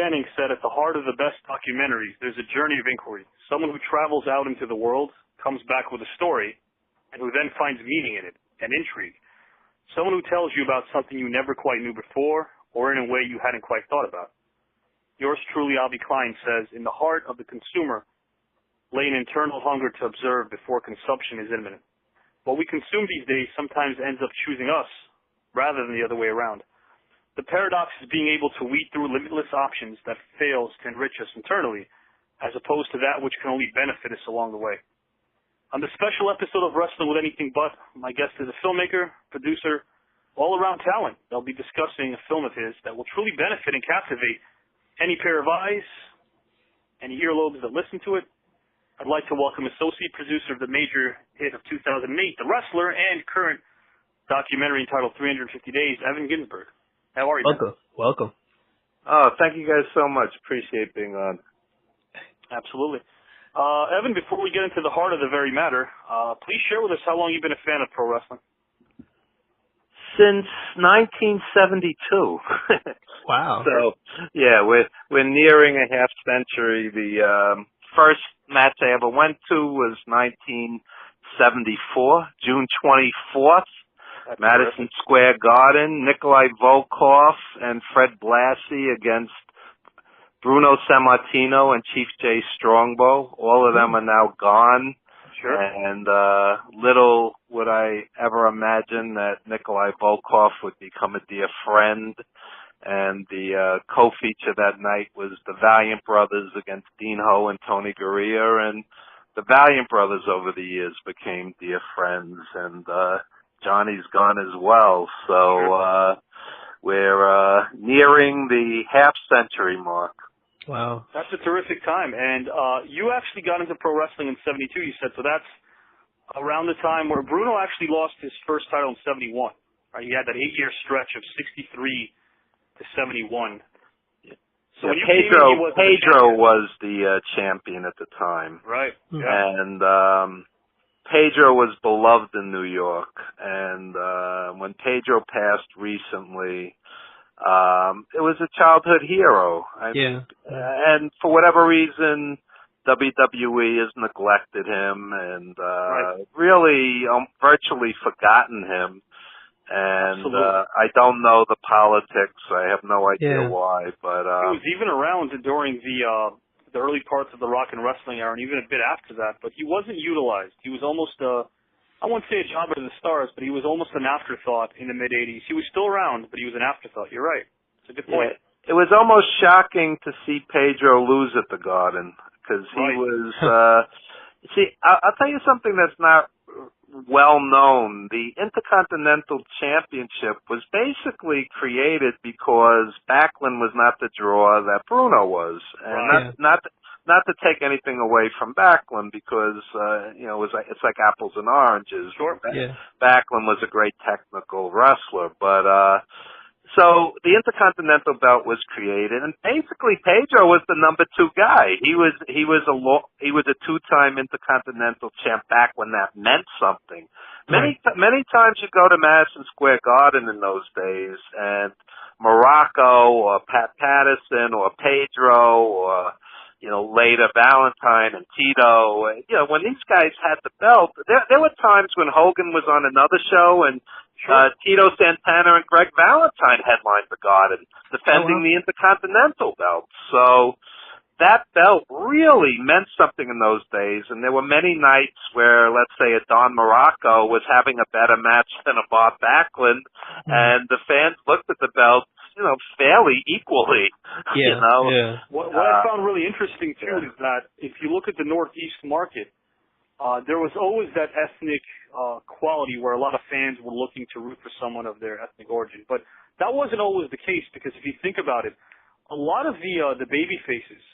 Channing said, at the heart of the best documentaries, there's a journey of inquiry. Someone who travels out into the world, comes back with a story, and who then finds meaning in it and intrigue. Someone who tells you about something you never quite knew before, or in a way you hadn't quite thought about. Yours truly, Avi Klein, says, in the heart of the consumer lay an internal hunger to observe before consumption is imminent. What we consume these days sometimes ends up choosing us, rather than the other way around. The paradox is being able to weed through limitless options that fails to enrich us internally, as opposed to that which can only benefit us along the way. On this special episode of Wrestling with Anything But, my guest is a filmmaker, producer, all-around talent. They'll be discussing a film of his that will truly benefit and captivate any pair of eyes, any earlobes that listen to it. I'd like to welcome associate producer of the major hit of 2008, The Wrestler, and current documentary entitled 350 Days, Evan Ginsberg. How are you, man? Welcome. Oh, thank you guys so much. Appreciate being on. Absolutely. Evan, before we get into the heart of the very matter, please share with us how long you've been a fan of pro wrestling. Since 1972. Wow. So, yeah, we're nearing a half century. The first match I ever went to was 1974, June 24th. That's Madison terrific. Square Garden, Nikolai Volkov and Fred Blassie against Bruno Sammartino and Chief Jay Strongbow. All of them are now gone. Sure. And little would I ever imagine that Nikolai Volkov would become a dear friend. And the co-feature that night was the Valiant Brothers against Dean Ho and Tony Gurria. And the Valiant Brothers over the years became dear friends. And Johnny's gone as well, so we're nearing the half-century mark. Wow. That's a terrific time. And you actually got into pro wrestling in 72, you said, so that's around the time where Bruno actually lost his first title in 71. Right? He had that 8-year stretch of 63 to 71. So when you Pedro was the champion at the time. Right. Yeah. And Pedro was beloved in New York, and when Pedro passed recently, it was a childhood hero. And for whatever reason, WWE has neglected him and really virtually forgotten him. And I don't know the politics. I have no idea why. But he was even around during the early parts of the rock and wrestling era, and even a bit after that, but he wasn't utilized. He was almost I won't say a jobber to the stars, but he was almost an afterthought in the mid-'80s. He was still around, but he was an afterthought. You're right. It's a good point. Yeah. It was almost shocking to see Pedro lose at the Garden, because he was, see, I'll tell you something that's not well known. The Intercontinental Championship was basically created because Backlund was not the draw that Bruno was, and not to take anything away from Backlund, because it's like apples and oranges. Sure. Backlund was a great technical wrestler, but so the Intercontinental belt was created, and basically Pedro was the number 2 guy. He was a 2-time Intercontinental champ back when that meant something. Many times you go to Madison Square Garden in those days, and Morocco or Pat Patterson or Pedro or later Valentine and Tito. When these guys had the belt, there were times when Hogan was on another show and Tito Santana and Greg Valentine headlined the Garden, defending the Intercontinental belt. So that belt really meant something in those days, and there were many nights where, let's say, a Don Morocco was having a better match than a Bob Backlund, and the fans looked at the belt, fairly equally. What I found really interesting, too, is that if you look at the Northeast market, there was always that ethnic quality where a lot of fans were looking to root for someone of their ethnic origin. But that wasn't always the case, because if you think about it, a lot of the baby faces,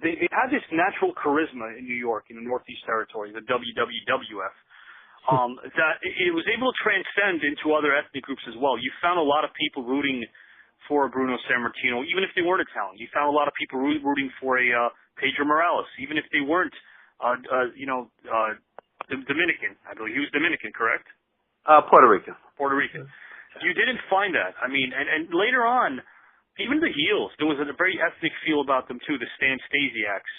they had this natural charisma in New York, in the Northeast Territory, the WWWF, that it was able to transcend into other ethnic groups as well. You found a lot of people rooting for Bruno Sammartino, even if they weren't Italian. You found a lot of people rooting for a Pedro Morales, even if they weren't Dominican. I believe he was Dominican, correct? Puerto Rican. You didn't find that. I mean, and later on, even the heels, there was a very ethnic feel about them too. The Stan Stasiaks.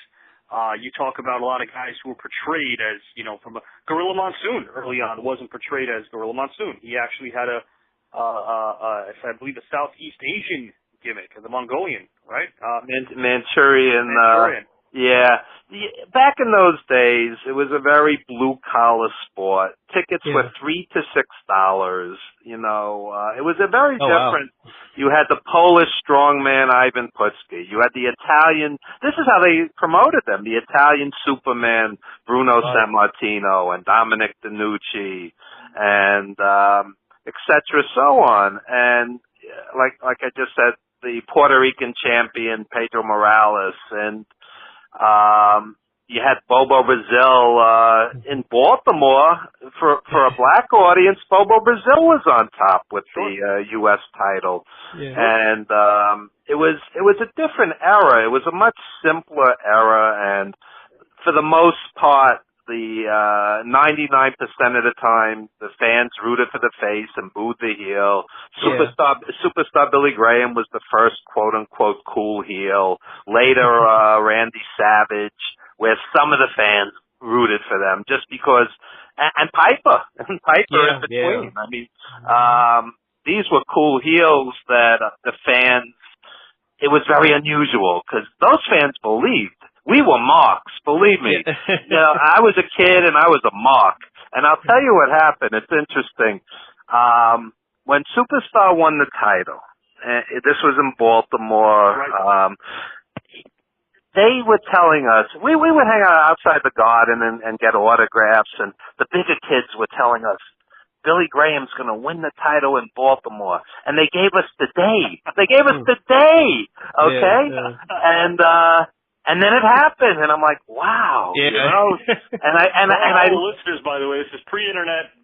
You talk about a lot of guys who were portrayed as, from a Gorilla Monsoon early on wasn't portrayed as Gorilla Monsoon. He actually had I believe, a Southeast Asian gimmick, the Mongolian, right? Manchurian. Manchurian. Yeah. Back in those days, it was a very blue-collar sport. Tickets were $3 to $6. It was a very different. Wow. You had the Polish strongman Ivan Putski. You had the Italian. This is how they promoted them: the Italian Superman Bruno Sammartino and Dominic DeNucci, and et cetera, so on. And like I just said, the Puerto Rican champion Pedro Morales, and you had Bobo Brazil in Baltimore for a black audience. Bobo Brazil was on top with the U.S. title, and it was a different era. It was a much simpler era, and for the most part, the 99% of the time, the fans rooted for the face and booed the heel. Superstar Billy Graham was the first quote-unquote cool heel. Later, Randy Savage, where some of the fans rooted for them just because, and Piper in between. I mean, these were cool heels that the fans, it was very unusual because those fans believed. We were marks, believe me. I was a kid and I was a mark. And I'll tell you what happened. It's interesting. When Superstar won the title, this was in Baltimore, they were telling us, we would hang out outside the Garden and get autographs, and the bigger kids were telling us, Billy Graham's going to win the title in Baltimore. And they gave us the day. Okay? And then it happened, and I'm like, wow, And I all the listeners, by the way, this is pre-internet,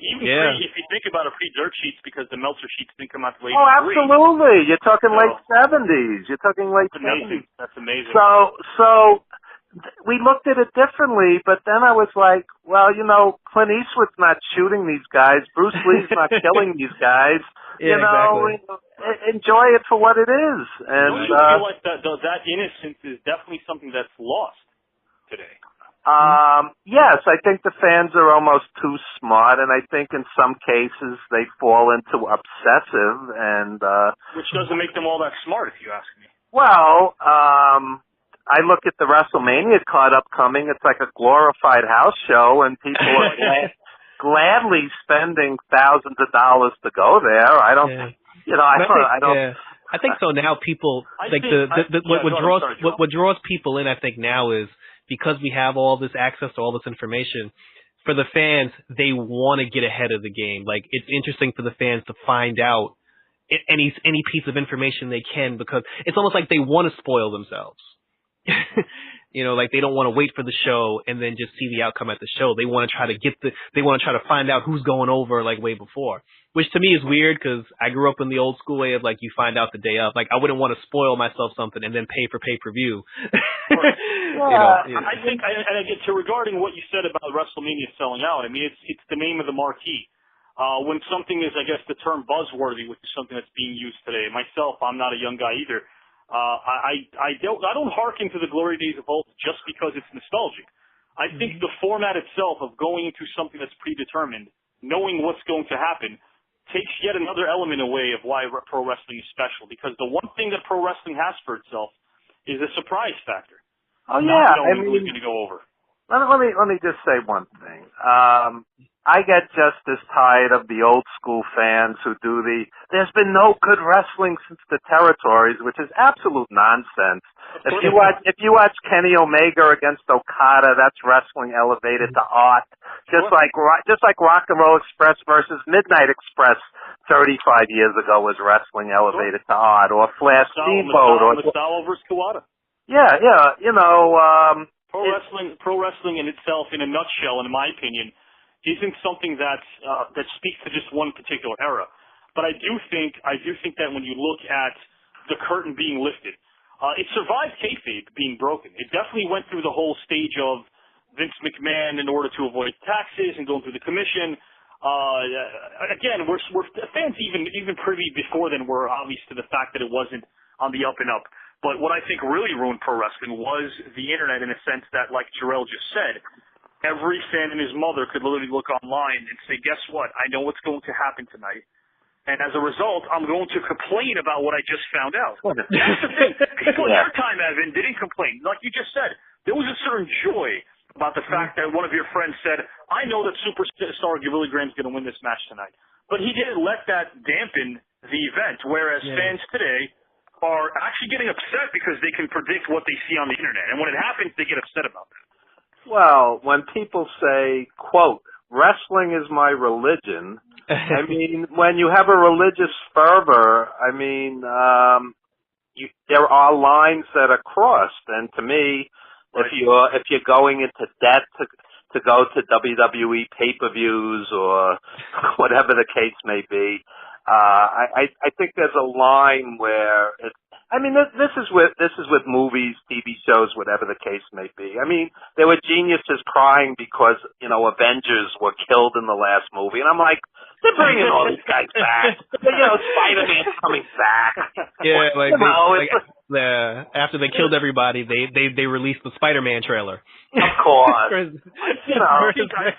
even if you think about it, pre-dirt sheets, because the Meltzer sheets didn't come out till 83. Oh, absolutely. You're talking late 70s. You're talking late 70s. That's amazing. So we looked at it differently, but then I was like, well, Clint Eastwood's not shooting these guys. Bruce Lee's not killing these guys. Exactly. Enjoy it for what it is. And don't you feel like that innocence is definitely something that's lost today? Yes, I think the fans are almost too smart, and I think in some cases they fall into obsessive, and which doesn't make them all that smart, if you ask me. Well, I look at the WrestleMania card upcoming. It's like a glorified house show, and people are gladly spending thousands of dollars to go there. I don't. I don't. I think so now. People what draws people in, I think now, is because we have all this access to all this information. For the fans, they want to get ahead of the game. Like, it's interesting for the fans to find out any piece of information they can, because it's almost like they want to spoil themselves. Like they don't want to wait for the show and then just see the outcome at the show. They want to try to find out who's going over, like, way before. Which to me is weird, because I grew up in the old school way of, like, you find out the day of. Like, I wouldn't want to spoil myself something and then pay for pay-per-view. I think, and again, regarding what you said about WrestleMania selling out, I mean, it's the name of the marquee. When something is, I guess, the term buzzworthy, which is something that's being used today. Myself, I'm not a young guy either. I don't hearken to the glory days of old just because it's nostalgic. I think the format itself of going into something that's predetermined, knowing what's going to happen, takes yet another element away of why pro wrestling is special. Because the one thing that pro wrestling has for itself is a surprise factor. Oh yeah, not knowing who's going to go over. Let me just say one thing. I get just as tired of the old school fans who do there's been no good wrestling since the territories, which is absolute nonsense. If you watch Kenny Omega against Okada, that's wrestling elevated to art. Just like Rock and Roll Express versus Midnight Express 35 years ago was wrestling elevated to art, or Flash Steamboat, or Masao versus Kawada. Yeah, Pro wrestling in itself, in a nutshell, in my opinion, isn't something that speaks to just one particular era. But I do think that when you look at the curtain being lifted, it survived kayfabe being broken. It definitely went through the whole stage of Vince McMahon, in order to avoid taxes and going through the commission, Again, we're fans even privy before then were obvious to the fact that it wasn't on the up and up. But what I think really ruined pro wrestling was the internet, in a sense that, like Jarrell just said, every fan and his mother could literally look online and say, guess what? I know what's going to happen tonight. And as a result, I'm going to complain about what I just found out. That's the thing. People at your time, Evan, didn't complain. Like you just said, there was a certain joy about the fact that one of your friends said, I know that superstar Billy Graham's going to win this match tonight. But he didn't let that dampen the event, whereas fans today are actually getting upset because they can predict what they see on the internet. And when it happens, they get upset about that. Well, when people say, quote, wrestling is my religion, I mean, when you have a religious fervor, I mean, there are lines that are crossed. And to me, if you're going into debt to go to WWE pay-per-views or whatever the case may be, I think there's a line where this is with movies, TV shows, whatever the case may be. I mean, there were geniuses crying because, Avengers were killed in the last movie, and I'm like, they're bringing all these guys back. Spider-Man's coming back. Yeah, after they killed everybody, they released the Spider-Man trailer. Of course. I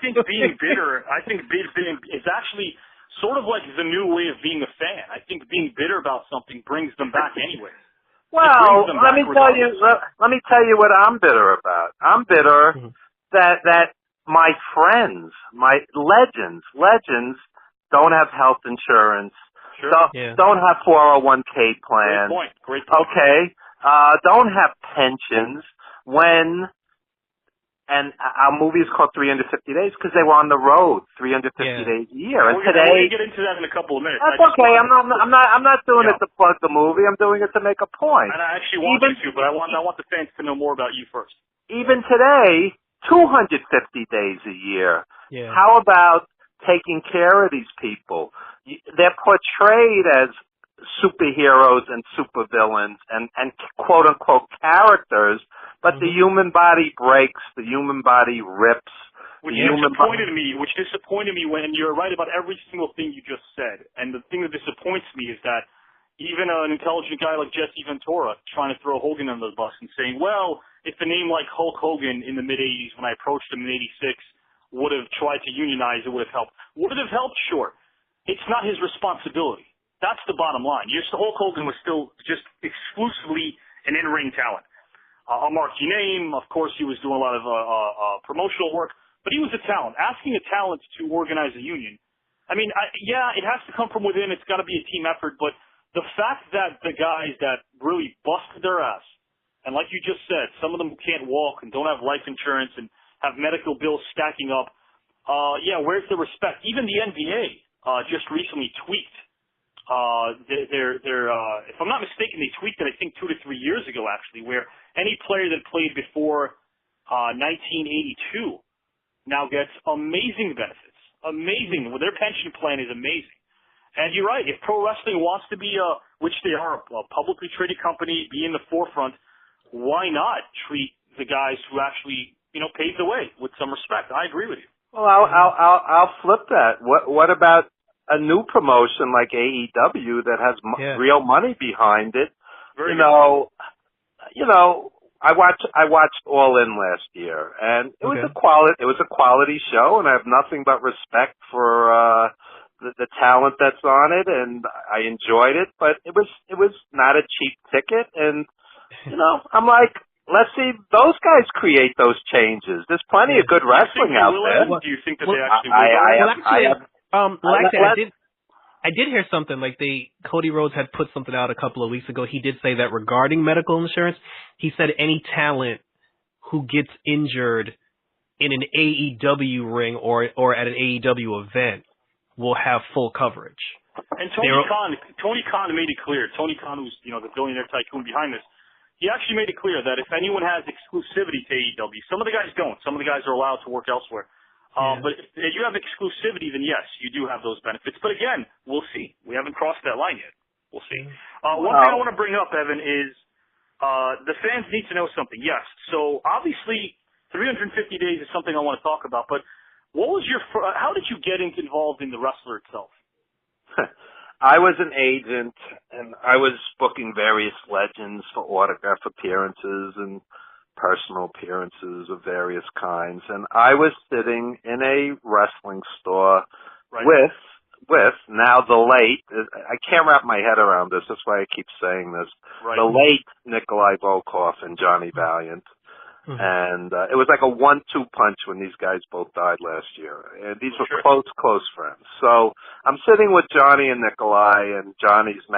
think being bitter, is actually sort of like the new way of being a fan. I think being bitter about something brings them back anyway. Well, let me tell you what I'm bitter about. I'm bitter that my friends, my legends, don't have health insurance. Sure. Don't have 401k plans. Great point. Okay. Don't have pensions and our movie is called 350 Days because they were on the road 350 days a year. And we're today, going to get into that in a couple of minutes. That's okay. I'm not doing it to plug the movie. I'm doing it to make a point. And I actually want you to, but I want the fans to know more about you first. Even today, 250 days a year. Yeah. How about taking care of these people? They're portrayed as superheroes and supervillains and quote unquote characters, but the human body breaks, the human body rips. Which disappointed me when you're right about every single thing you just said. And the thing that disappoints me is that even an intelligent guy like Jesse Ventura trying to throw Hogan under the bus and saying, well, if a name like Hulk Hogan in the mid-'80s when I approached him in '86 would have tried to unionize, it would have helped. Would it have helped? Sure. It's not his responsibility. That's the bottom line. Hulk Hogan was still just exclusively an in-ring talent. A marquee name, of course, he was doing a lot of promotional work, but he was a talent. Asking a talent to organize a union, it has to come from within. It's got to be a team effort, but the fact that the guys that really busted their ass, and like you just said, some of them can't walk and don't have life insurance and have medical bills stacking up, where's the respect? Even the NBA just recently tweaked. If I'm not mistaken, they tweaked it, I think, 2 to 3 years ago, actually, where any player that played before 1982 now gets amazing benefits. Amazing. Well, their pension plan is amazing. And you're right. If pro wrestling wants to be, which they are, a publicly traded company, be in the forefront, why not treat the guys who actually, paved the way with some respect? I agree with you. Well, I'll flip that. What about a new promotion like AEW that has real money behind it? I watched All In last year, and it was a quality show, and I have nothing but respect for the talent that's on it, and I enjoyed it. But it was not a cheap ticket, and I'm like, let's see those guys create those changes. There's plenty of good wrestling out there. Do you think that they actually will? I did hear something like Cody Rhodes had put something out a couple of weeks ago. He did say that regarding medical insurance, he said any talent who gets injured in an AEW ring or at an AEW event will have full coverage. And Tony Khan made it clear. Tony Khan, who's the billionaire tycoon behind this, he actually made it clear that if anyone has exclusivity to AEW, some of the guys don't. Some of the guys are allowed to work elsewhere. But if you have exclusivity, then yes, you do have those benefits. But again, we'll see. We haven't crossed that line yet. We'll see. One thing I want to bring up, Evan, is the fans need to know something. Yes. So obviously, 350 days is something I want to talk about. But What was your? How did you get involved in the wrestler itself? I was an agent, and I was booking various legends for autograph appearances and personal appearances of various kinds. And I was sitting in a wrestling store with now the late, I can't wrap my head around this, that's why I keep saying this, the late Nikolai Volkov and Johnny Valiant. And it was like a 1-2 punch when these guys both died last year. And these were close friends. So I'm sitting with Johnny and Nikolai and Nikolai's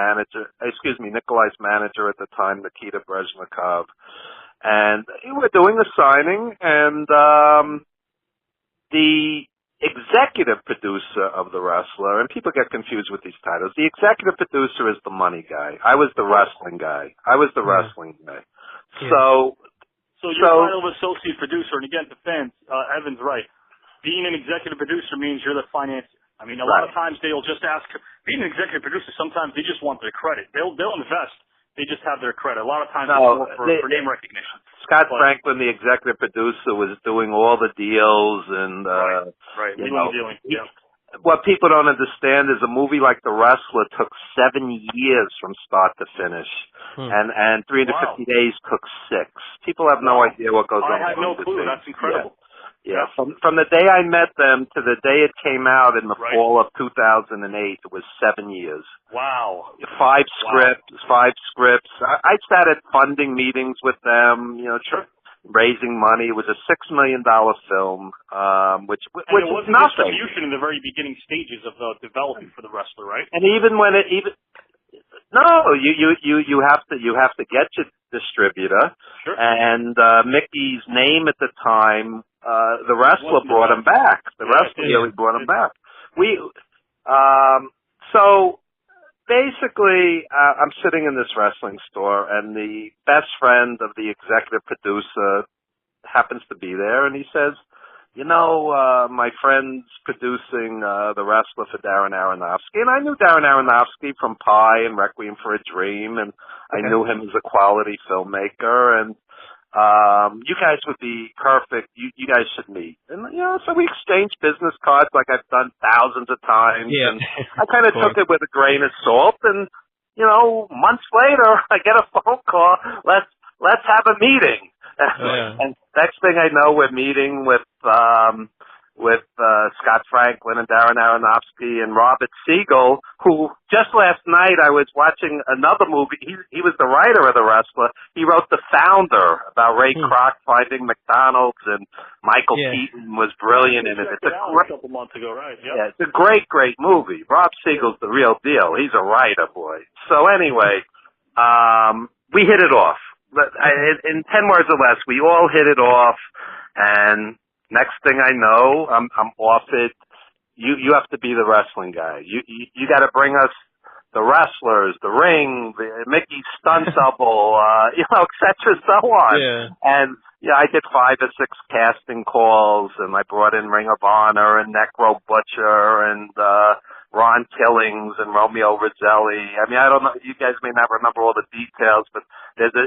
manager at the time, Nikita Brezhnikov. And we're doing a signing, and the executive producer of the wrestler, and people get confused with these titles, the executive producer is the money guy. I was the wrestling guy. So your title of associate producer, and again, to fans, Evan's right. Being an executive producer means you're the financier. I mean, a lot of times they'll just ask, being an executive producer, sometimes they just want their credit. They'll invest. They just have their credit. A lot of times it's more for name recognition. Scott Franklin, the executive producer, was doing all the deals and, what people don't understand is a movie like The Wrestler took 7 years from start to finish, and 350 Days took 6. People have no idea what goes on. I had no clue. That's incredible. Yeah. From the day I met them to the day it came out in the fall of 2008, it was 7 years. Wow. 5 scripts. I sat at funding meetings with them, raising money. It was a $6 million film, which was nothing. Distribution in the very beginning stages of the development for the wrestler, right? And even when you have to get your distributor. Sure. And Mickey's name at the time, the wrestler brought him back. The wrestler really brought him back. So basically, I'm sitting in this wrestling store, and the best friend of the executive producer happens to be there, and he says, my friend's producing The Wrestler for Darren Aronofsky. And I knew Darren Aronofsky from Pi and Requiem for a Dream, and I knew him as a quality filmmaker, and you guys would be perfect. You guys should meet. And, so we exchanged business cards like I've done thousands of times. Yeah. And I kind of took it with a grain of salt. And, months later, I get a phone call. Let's have a meeting. And next thing I know, we're meeting with Scott Franklin and Darren Aronofsky and Robert Siegel, who just last night I was watching another movie. He was the writer of The Wrestler. He wrote The Founder about Ray Kroc finding McDonald's, and Michael Keaton was brilliant in it. It's a couple months ago, right? Yep. Yeah, it's a great movie. Rob Siegel's the real deal. He's a writer, boy. So anyway, we hit it off. In 10 words or less, we all hit it off, and next thing I know, I'm off it. You have to be the wrestling guy. You got to bring us the wrestlers, the ring, the Mickey stunt double, et cetera, so on. Yeah. And I did 5 or 6 casting calls, and I brought in Ring of Honor and Necro Butcher and Ron Killings and Romeo Roselli. I mean, I don't know. You guys may not remember all the details, but there's a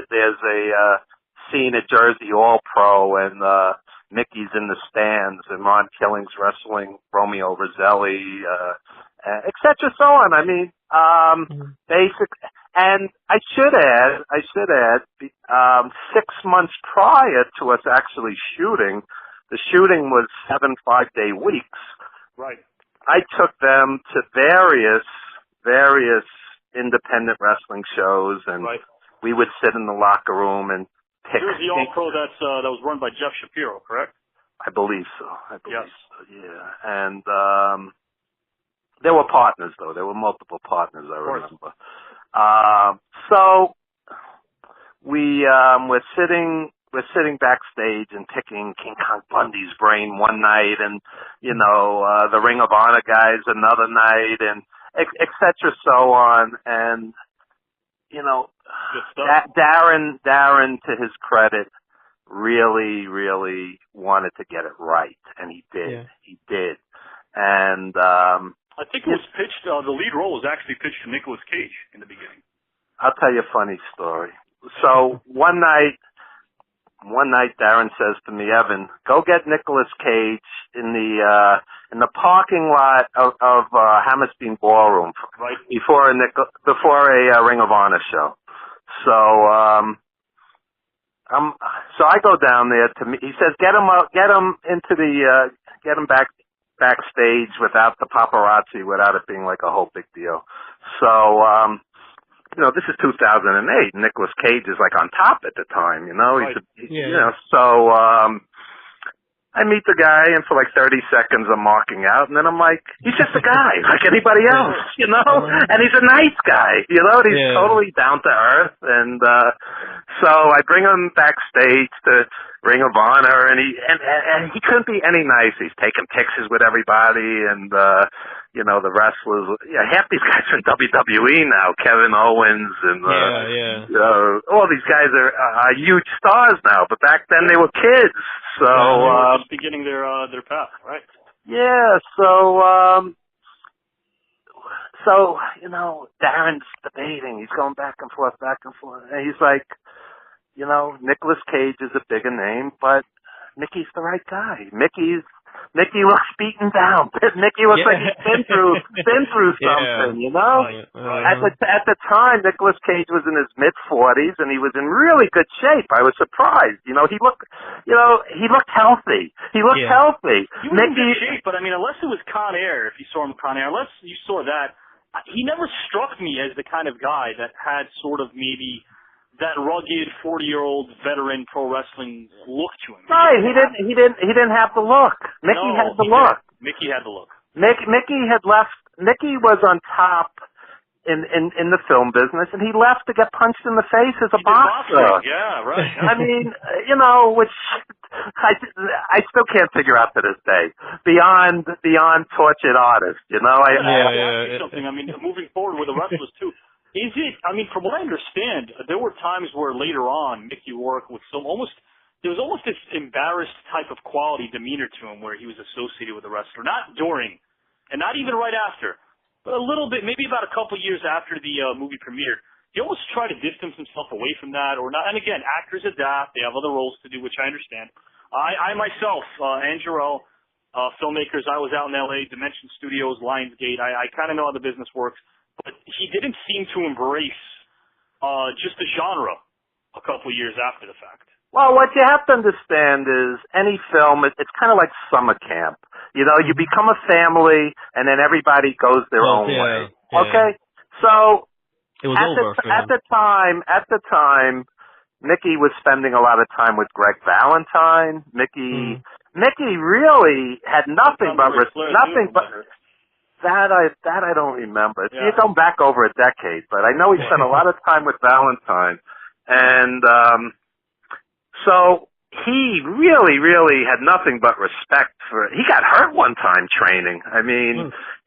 scene at Jersey All Pro, and Mickey's in the stands, and Ron Killings wrestling Romeo Roselli, et cetera, so on. I mean, basic. And I should add, 6 months prior to us actually shooting, the shooting was 7 5-day weeks. Right. I took them to various independent wrestling shows, and we would sit in the locker room and pick. Jersey All Pro that was run by Jeff Shapiro, correct? I believe so. Yes. Yeah. And there were partners, though. There were multiple partners, I remember. So we're sitting backstage and picking King Kong Bundy's brain one night, and the Ring of Honor guys another night, and et cetera, so on. And Darren, to his credit, really wanted to get it right, and he did. Yeah. He did. And I think it was pitched. The lead role was actually pitched to Nicolas Cage in the beginning. I'll tell you a funny story. So one night, one night Darren says to me, Evan, go get Nicolas Cage in the parking lot of Hammerstein Ballroom before a Ring of Honor show. So I go down there to meet. He says, get him backstage without the paparazzi, without it being like a whole big deal. So this is 2008. Nicolas Cage is like on top at the time, So I meet the guy, and for like 30 seconds I'm marking out, and then I'm like, he's just a guy like anybody else, and he's a nice guy, and he's totally down to earth. And so I bring him backstage to Ring of Honor, and he couldn't be any nicer. He's taking pictures with everybody, and the wrestlers. Half these guys are in WWE now. Kevin Owens and all these guys are huge stars now. But back then they were kids. So just beginning their path, right? Yeah. So Darren's debating. He's going back and forth, and he's like, Nicolas Cage is a bigger name, but Mickey's the right guy. Mickey looks beaten down. Mickey looks like he's been through something, At the time, Nicolas Cage was in his mid-40s, and he was in really good shape. I was surprised. He looked healthy. He was in good shape, but unless it was Con Air, if you saw him Con Air, unless you saw that, he never struck me as the kind of guy that had sort of maybe that rugged 40-year-old veteran pro wrestling look to him. Right, he didn't have the look. Mickey had the look. Mickey had the look. Mickey had left. Mickey was on top in the film business, and he left to get punched in the face as a boxer. Yeah, right. Which I still can't figure out to this day. Beyond tortured artist, Something. Moving forward with the wrestlers too. Is it? From what I understand, there were times where later on Mickey Rourke was there was almost this embarrassed type of quality demeanor to him where he was associated with a wrestler, not during, and not even right after, but a little bit, maybe about a couple years after the movie premiered. He almost tried to distance himself away from that, or not. And again, actors adapt; they have other roles to do, which I understand. I myself, and Jarrell, filmmakers, I was out in L.A., Dimension Studios, Lionsgate. I kind of know how the business works. But he didn't seem to embrace just the genre a couple of years after the fact. Well, what you have to understand is any film, it's kind of like summer camp. You become a family, and then everybody goes their own way. Yeah. Okay? So it was at the time, Mickey was spending a lot of time with Greg Valentine. Mickey really had nothing but That I don't remember. Yeah. It's going back over a decade, but I know he spent a lot of time with Valentine, and so he really, really had nothing but respect for. He got hurt one time training.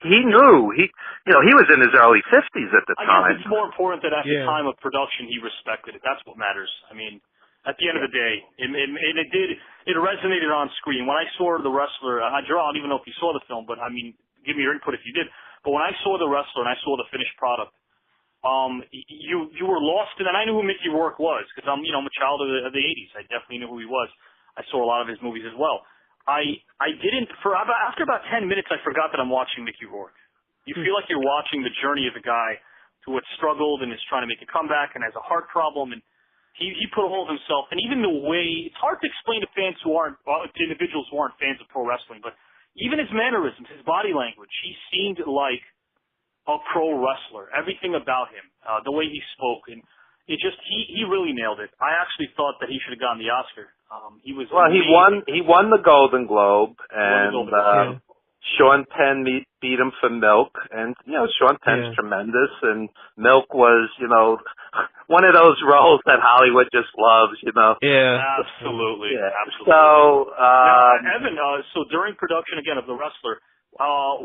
He knew he was in his early 50s at the time. I guess it's more important that at the time of production he respected it. That's what matters. At the end of the day, it resonated on screen. When I saw the wrestler, Gerald, I don't even know if you saw the film, but give me your input if you did. But when I saw the wrestler and I saw the finished product, you were lost in, and I knew who Mickey Rourke was because I'm a child of the 80s. I definitely knew who he was. I saw a lot of his movies as well. After about 10 minutes, I forgot that I'm watching Mickey Rourke. You feel like you're watching the journey of a guy who had struggled and is trying to make a comeback and has a heart problem, and he put a hold of himself. And even the way, it's hard to explain to fans to individuals who aren't fans of pro wrestling, but even his mannerisms, his body language, he seemed like a pro wrestler. Everything about him, the way he spoke, and he really nailed it. I actually thought that he should have gotten the Oscar. He won the Golden Globe, and Sean Penn beat him for Milk, and Sean Penn's tremendous, and Milk was one of those roles that Hollywood just loves, Yeah, absolutely. Yeah. Absolutely. So, Evan, so during production again of The Wrestler,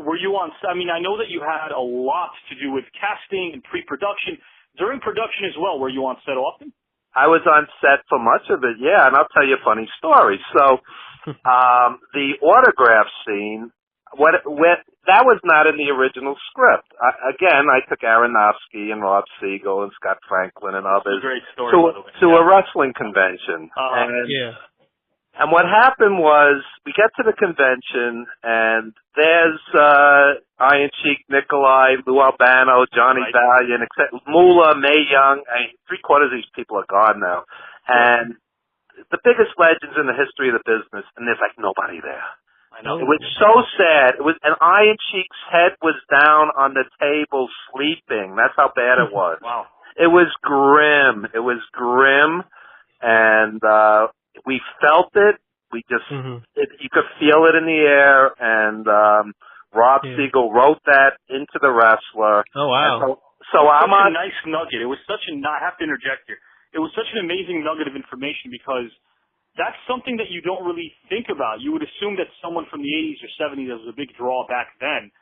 were you on? I know that you had a lot to do with casting and pre-production. During production as well, were you on set often? I was on set for much of it, yeah, and I'll tell you a funny story. So, the autograph scene, that was not in the original script. I took Aronofsky and Rob Siegel and Scott Franklin and others great story, by the way. to a wrestling convention. And what happened was, we get to the convention, and there's Iron Sheik, Nikolai, Lou Albano, Johnny Valiant, Moolah, Mae Young. Three-quarters of these people are gone now. And the biggest legends in the history of the business, and there's like nobody there. I know. It was so sad. And Iron Sheik's head was down on the table sleeping. That's how bad it was. Wow. It was grim. And we felt it. We just, you could feel it in the air. And Rob Siegel wrote that into The Wrestler. Oh, wow. So I'm on. A nice nugget. It was such I have to interject here. It was such an amazing nugget of information, because that's something that you don't really think about. You would assume that someone from the 80s or 70s that was a big draw back then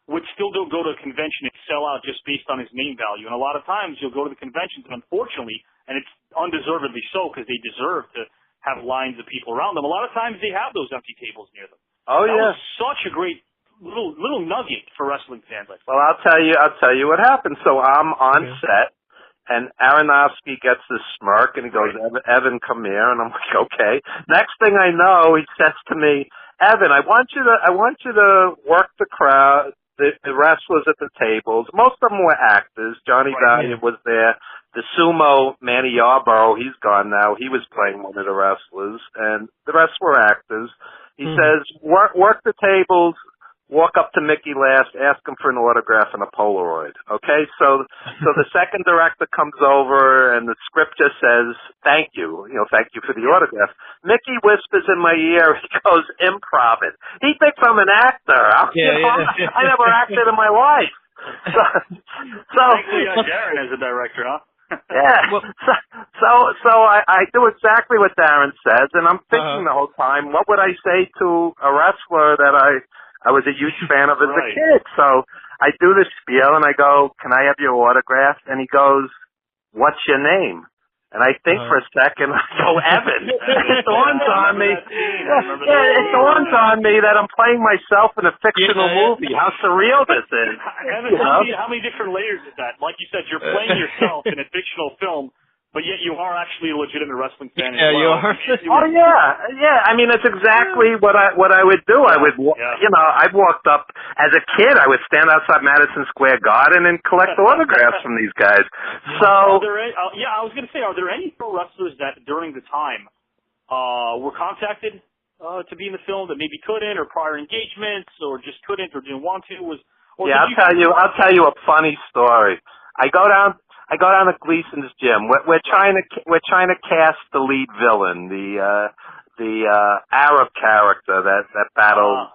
would still go to a convention and sell out just based on his name value. And a lot of times you'll go to the conventions, and unfortunately, and it's undeservedly so, because they deserve to have lines of people around them, a lot of times they have those empty tables near them. Oh, that yeah. was such a great little nugget for wrestling fans. Well, I'll tell you what happened. So I'm on set. And Aronofsky gets this smirk, and he goes, Evan, come here. And I'm like, okay. Next thing I know, he says to me, Evan, I want you to work the crowd, the wrestlers at the tables. Most of them were actors. Johnny Valiant was there. The sumo, Manny Yarborough, he's gone now. He was playing one of the wrestlers. And the rest were actors. He says, work the tables. Walk up to Mickey last, ask him for an autograph and a Polaroid. Okay, so the second director comes over, and the script just says, thank you for the autograph. Mickey whispers in my ear, he goes, improv it. He thinks I'm an actor. I never acted in my life. So Thankfully, Darren as a director, huh? Yeah. So I do exactly what Darren says, and I'm thinking the whole time, what would I say to a wrestler that I was a huge fan of as a kid? So I do the spiel, and I go, can I have your autograph? And he goes, what's your name? And I think for a second, I go, Evan. It dawns on me. It dawns on me that I'm playing myself in a fictional movie. How surreal this is. Evan, how many different layers is that? Like you said, you're playing yourself in a fictional film, but yet you are actually a legitimate wrestling fan. Yeah, you are. Oh yeah. I mean, that's exactly what I would do. I would, I've walked up as a kid. I would stand outside Madison Square Garden and collect autographs from these guys. So, I was going to say, are there any pro wrestlers that during the time were contacted to be in the film that maybe couldn't, or prior engagements, or just couldn't, or didn't want to? I'll tell you a funny story. I go down to Gleason's gym. We're trying to cast the lead villain, the Arab character that battles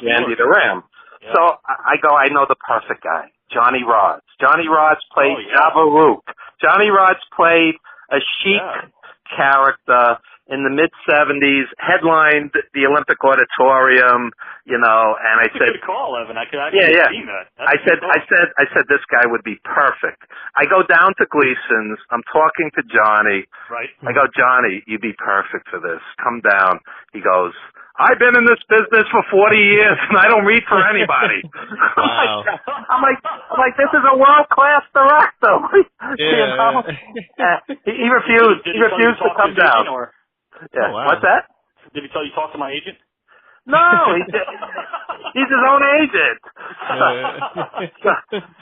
Randy the Ram. Yeah. So I know the perfect guy, Johnny Rods. Johnny Rods played Jabba Rook. Johnny Rods played a Sheik character in the mid-'70s, headlined the Olympic Auditorium, and I said, good call, Evan. I could actually see that. I said this guy would be perfect. I go down to Gleason's. I'm talking to Johnny. Right. I go, Johnny, you'd be perfect for this. Come down. He goes, I've been in this business for 40 years, and I don't read for anybody. Wow. I'm like, this is a world-class director. He refused. He refused to come down. Yeah. Oh, wow. What's that? Did he tell you to talk to my agent? No, he's his own agent.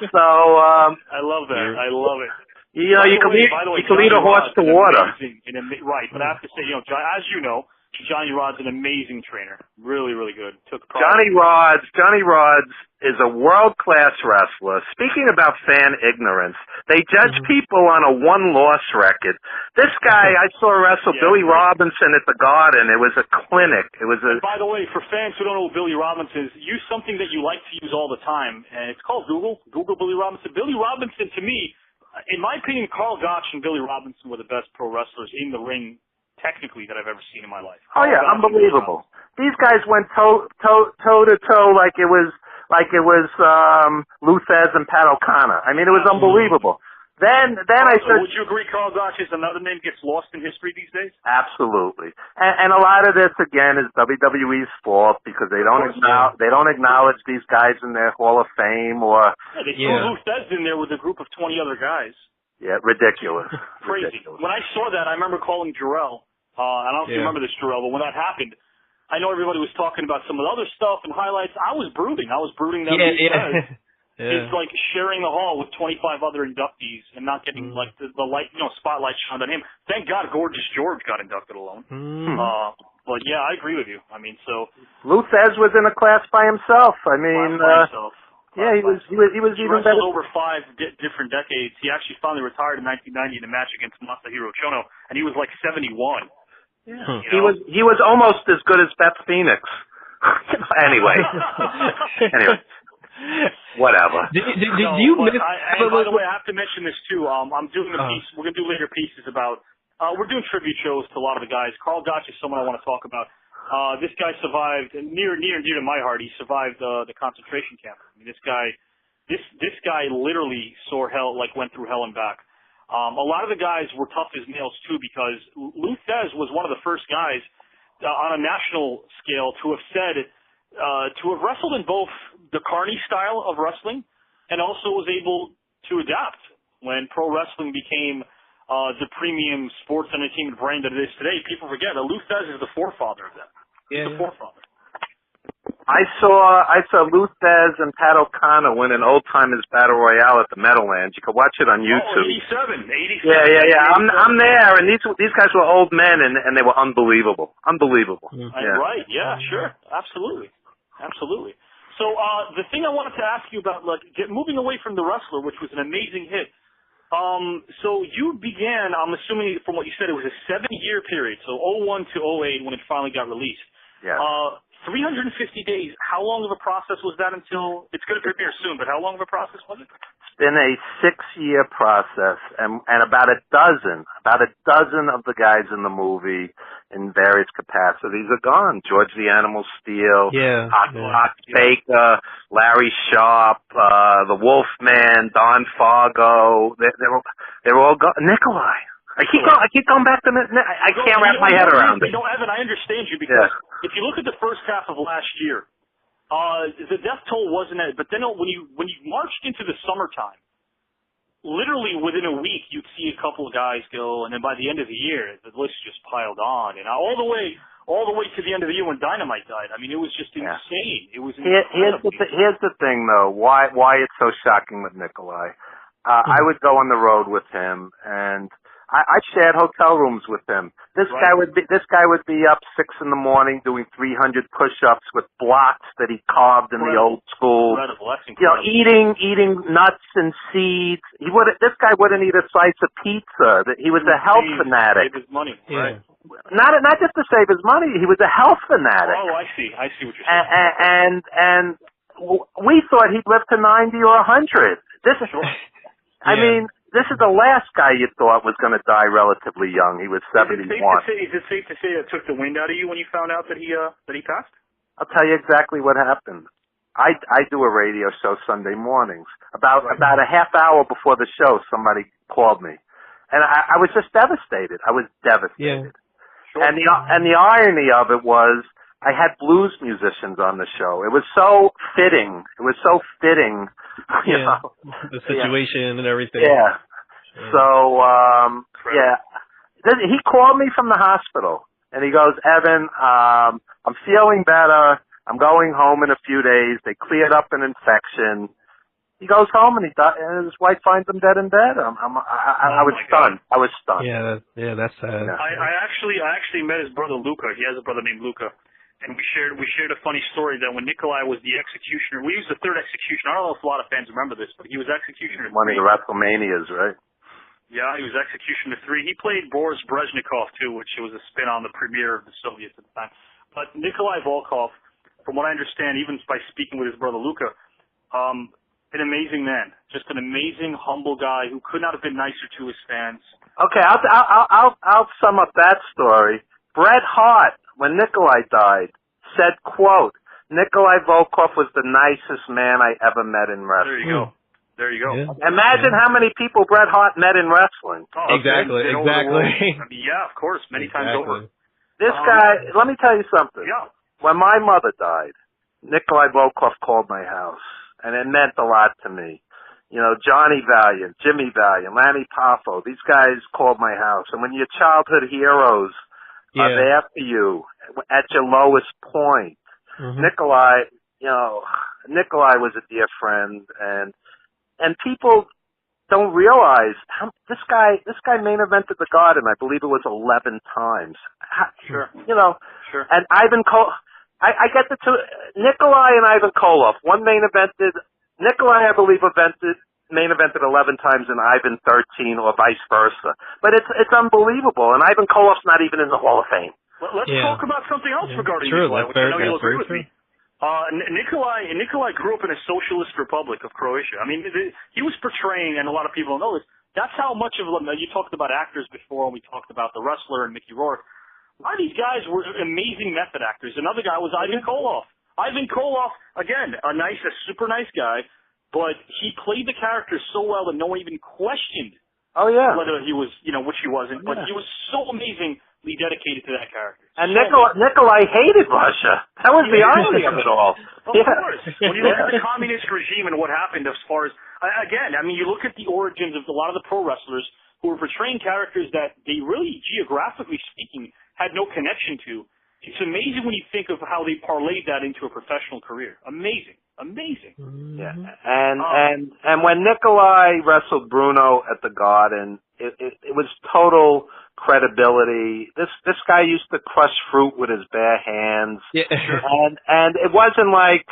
So I love that. I love it. You can lead a horse to water. Right, but I have to say, as you know, Johnny Rod's an amazing trainer. Really, really good. Johnny Rods is a world-class wrestler. Speaking about fan ignorance, they judge people on a one-loss record. This guy, I saw wrestle Billy Robinson at the Garden. It was a clinic. By the way, for fans who don't know who Billy Robinson is, use something that you like to use all the time, and it's called Google. Google Billy Robinson. Billy Robinson, to me, in my opinion, Carl Gotch and Billy Robinson were the best pro wrestlers in the ring, technically, that I've ever seen in my life. Oh yeah, unbelievable. These guys went toe to toe like it was Lou Thesz and Pat O'Connor. I mean, it was unbelievable. Then I said, would you agree Karl Gotch is another name gets lost in history these days? Absolutely. And a lot of this again is WWE's fault because they don't acknowledge these guys in their Hall of Fame or they threw Lou Thesz in there with a group of 20 other guys. Yeah, ridiculous. Crazy. Ridiculous. When I saw that, I remember calling Jarrell. I don't know if you remember this, Jarrell, but when that happened, I know everybody was talking about some of the other stuff and highlights. I was brooding. that Lou Thesz it's like sharing the hall with 25 other inductees and not getting like the light, spotlight shined on him. Thank God, Gorgeous George got inducted alone. But yeah, I agree with you. I mean, so Lou Thesz was in a class by himself. I mean, yeah, he was even better. Over 5 different decades. He actually finally retired in 1990 in a match against Masahiro Chono, and he was like 71. Yeah. He was almost as good as Beth Phoenix. Anyway. Whatever. Did you miss? By the way, I have to mention this too. I'm doing a piece. We're gonna do later pieces about. We're doing tribute shows to a lot of the guys. Karl Gotch is someone I want to talk about. This guy survived near and dear to my heart. He survived the concentration camp. I mean, this guy literally saw hell, like went through hell and back. A lot of the guys were tough as nails too because Lou Thesz was one of the first guys on a national scale to have said. To have wrestled in both the Carney style of wrestling and also was able to adapt when pro wrestling became the premium sports entertainment brand that it is today. People forget that Lou Thesz is the forefather of that. He's the forefather. I saw Lou Thesz and Pat O'Connor win an Old Timers Battle Royale at the Meadowlands. You can watch it on YouTube. 87. Yeah. I'm there, and these guys were old men, and they were unbelievable. Unbelievable. Yeah. Right? Yeah, sure, absolutely. So the thing I wanted to ask you about, like, moving away from The Wrestler, which was an amazing hit. So you began, I'm assuming from what you said, it was a 7-year period, so 01 to 08 when it finally got released. Yeah. 350 days. How long of a process was that until it's going to premiere soon? But how long of a process was it? It's been a 6-year process, and about a dozen of the guys in the movie in various capacities are gone. George the Animal Steel, Hot Baker, Larry Sharp, the Wolfman, Don Fargo. They're all gone. Nikolai. I keep going back to I can't wrap my head around it. Evan, I understand you because if you look at the first half of last year, the death toll wasn't it, but then when you marched into the summertime, literally within a week you'd see a couple of guys go, and then by the end of the year the list just piled on, and all the way to the end of the year when Dynamite died. I mean, it was just insane. It was here's the thing though, why it's so shocking with Nikolai. I would go on the road with him, and I shared hotel rooms with him. This guy would be up 6 a.m. doing 300 push-ups with blocks that he carved in the old school. Incredible. That's incredible. Eating nuts and seeds. This guy wouldn't eat a slice of pizza. He was a health fanatic. Save his money. Right. Not just to save his money. He was a health fanatic. Oh, I see what you're saying. And we thought he'd live to 90 or 100. I mean, this is the last guy you thought was going to die relatively young. He was 71. Is it safe to say that took the wind out of you when you found out that he passed? I'll tell you exactly what happened. I do a radio show Sunday mornings. About a half hour before the show, somebody called me, and I was just devastated. I was devastated. Yeah. Sure. And the irony of it was I had blues musicians on the show. It was so fitting. You know, the situation and everything. Yeah. So, he called me from the hospital, and he goes, Evan, I'm feeling better. I'm going home in a few days. They cleared up an infection. He goes home, and his wife finds him dead in bed. I was stunned. I was stunned. Yeah, that's sad. Yeah. I actually met his brother Luca. He has a brother named Luca. And we shared a funny story that when Nikolai was the executioner, we used the third executioner. I don't know if a lot of fans remember this, but he was executioner 3. One of the WrestleManias, right? Yeah, he was executioner 3. He played Boris Brezhnikov too, which was a spin on the premier of the Soviets at the time. But Nikolai Volkov, from what I understand, even by speaking with his brother Luca, an amazing man, just an amazing, humble guy who could not have been nicer to his fans. Okay, I'll sum up that story. Bret Hart, when Nikolai died, said, quote, Nikolai Volkov was the nicest man I ever met in wrestling. There you go. There you go. Yeah. Imagine how many people Bret Hart met in wrestling. Oh, Exactly. I mean, yeah, of course, many times over. This guy, let me tell you something. Yeah. When my mother died, Nikolai Volkov called my house, and it meant a lot to me. You know, Johnny Valiant, Jimmy Valiant, Lanny Poffo, these guys called my house. And when your childhood heroes are there for you at your lowest point, Nikolai was a dear friend, and people don't realize how this guy main evented the Garden. I believe it was 11 times. Sure. You know. Sure. And Ivan I get the two. Nikolai and Ivan Koloff. One main evented. Nikolai, I believe, main evented 11 times, and Ivan 13, or vice versa. But it's unbelievable. And Ivan Koloff's not even in the Hall of Fame. Let's talk about something else regarding Nikolai, which I know you'll agree with me. Nikolai grew up in a socialist republic of Croatia. I mean, he was portraying, and a lot of people don't know this, that's how much of you talked about actors before, and we talked about The Wrestler and Mickey Rourke. A lot of these guys were amazing method actors. Another guy was Ivan Koloff. Ivan Koloff, again, a super nice guy, but he played the character so well that no one even questioned whether he was, which he wasn't, but he was so amazingly dedicated to that character. And Nikolai hated Russia. That was the irony of it all. Of course. When you look at the communist regime and what happened as far as, again, I mean, you look at the origins of a lot of the pro wrestlers who were portraying characters that they really, geographically speaking, had no connection to. It's amazing when you think of how they parlayed that into a professional career. Amazing. Yeah. And when Nikolai wrestled Bruno at the Garden, it was total credibility. This guy used to crush fruit with his bare hands. Yeah. And it wasn't like,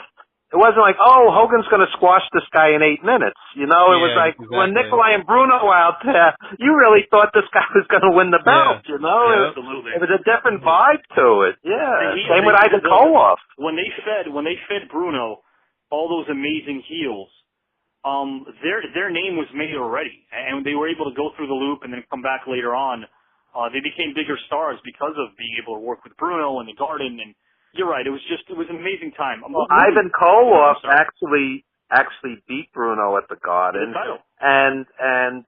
oh, Hogan's going to squash this guy in 8 minutes. You know, it was like when Nikolai and Bruno were out there, you really thought this guy was going to win the belt, you know? Yeah, absolutely. It was a different vibe to it. Yeah. Same with Ivan Koloff. When they fed Bruno all those amazing heels, their name was made already, and they were able to go through the loop and then come back later on. They became bigger stars because of being able to work with Bruno and the Garden. And you're right, it was an amazing time. Ivan Koloff actually beat Bruno at the Garden. And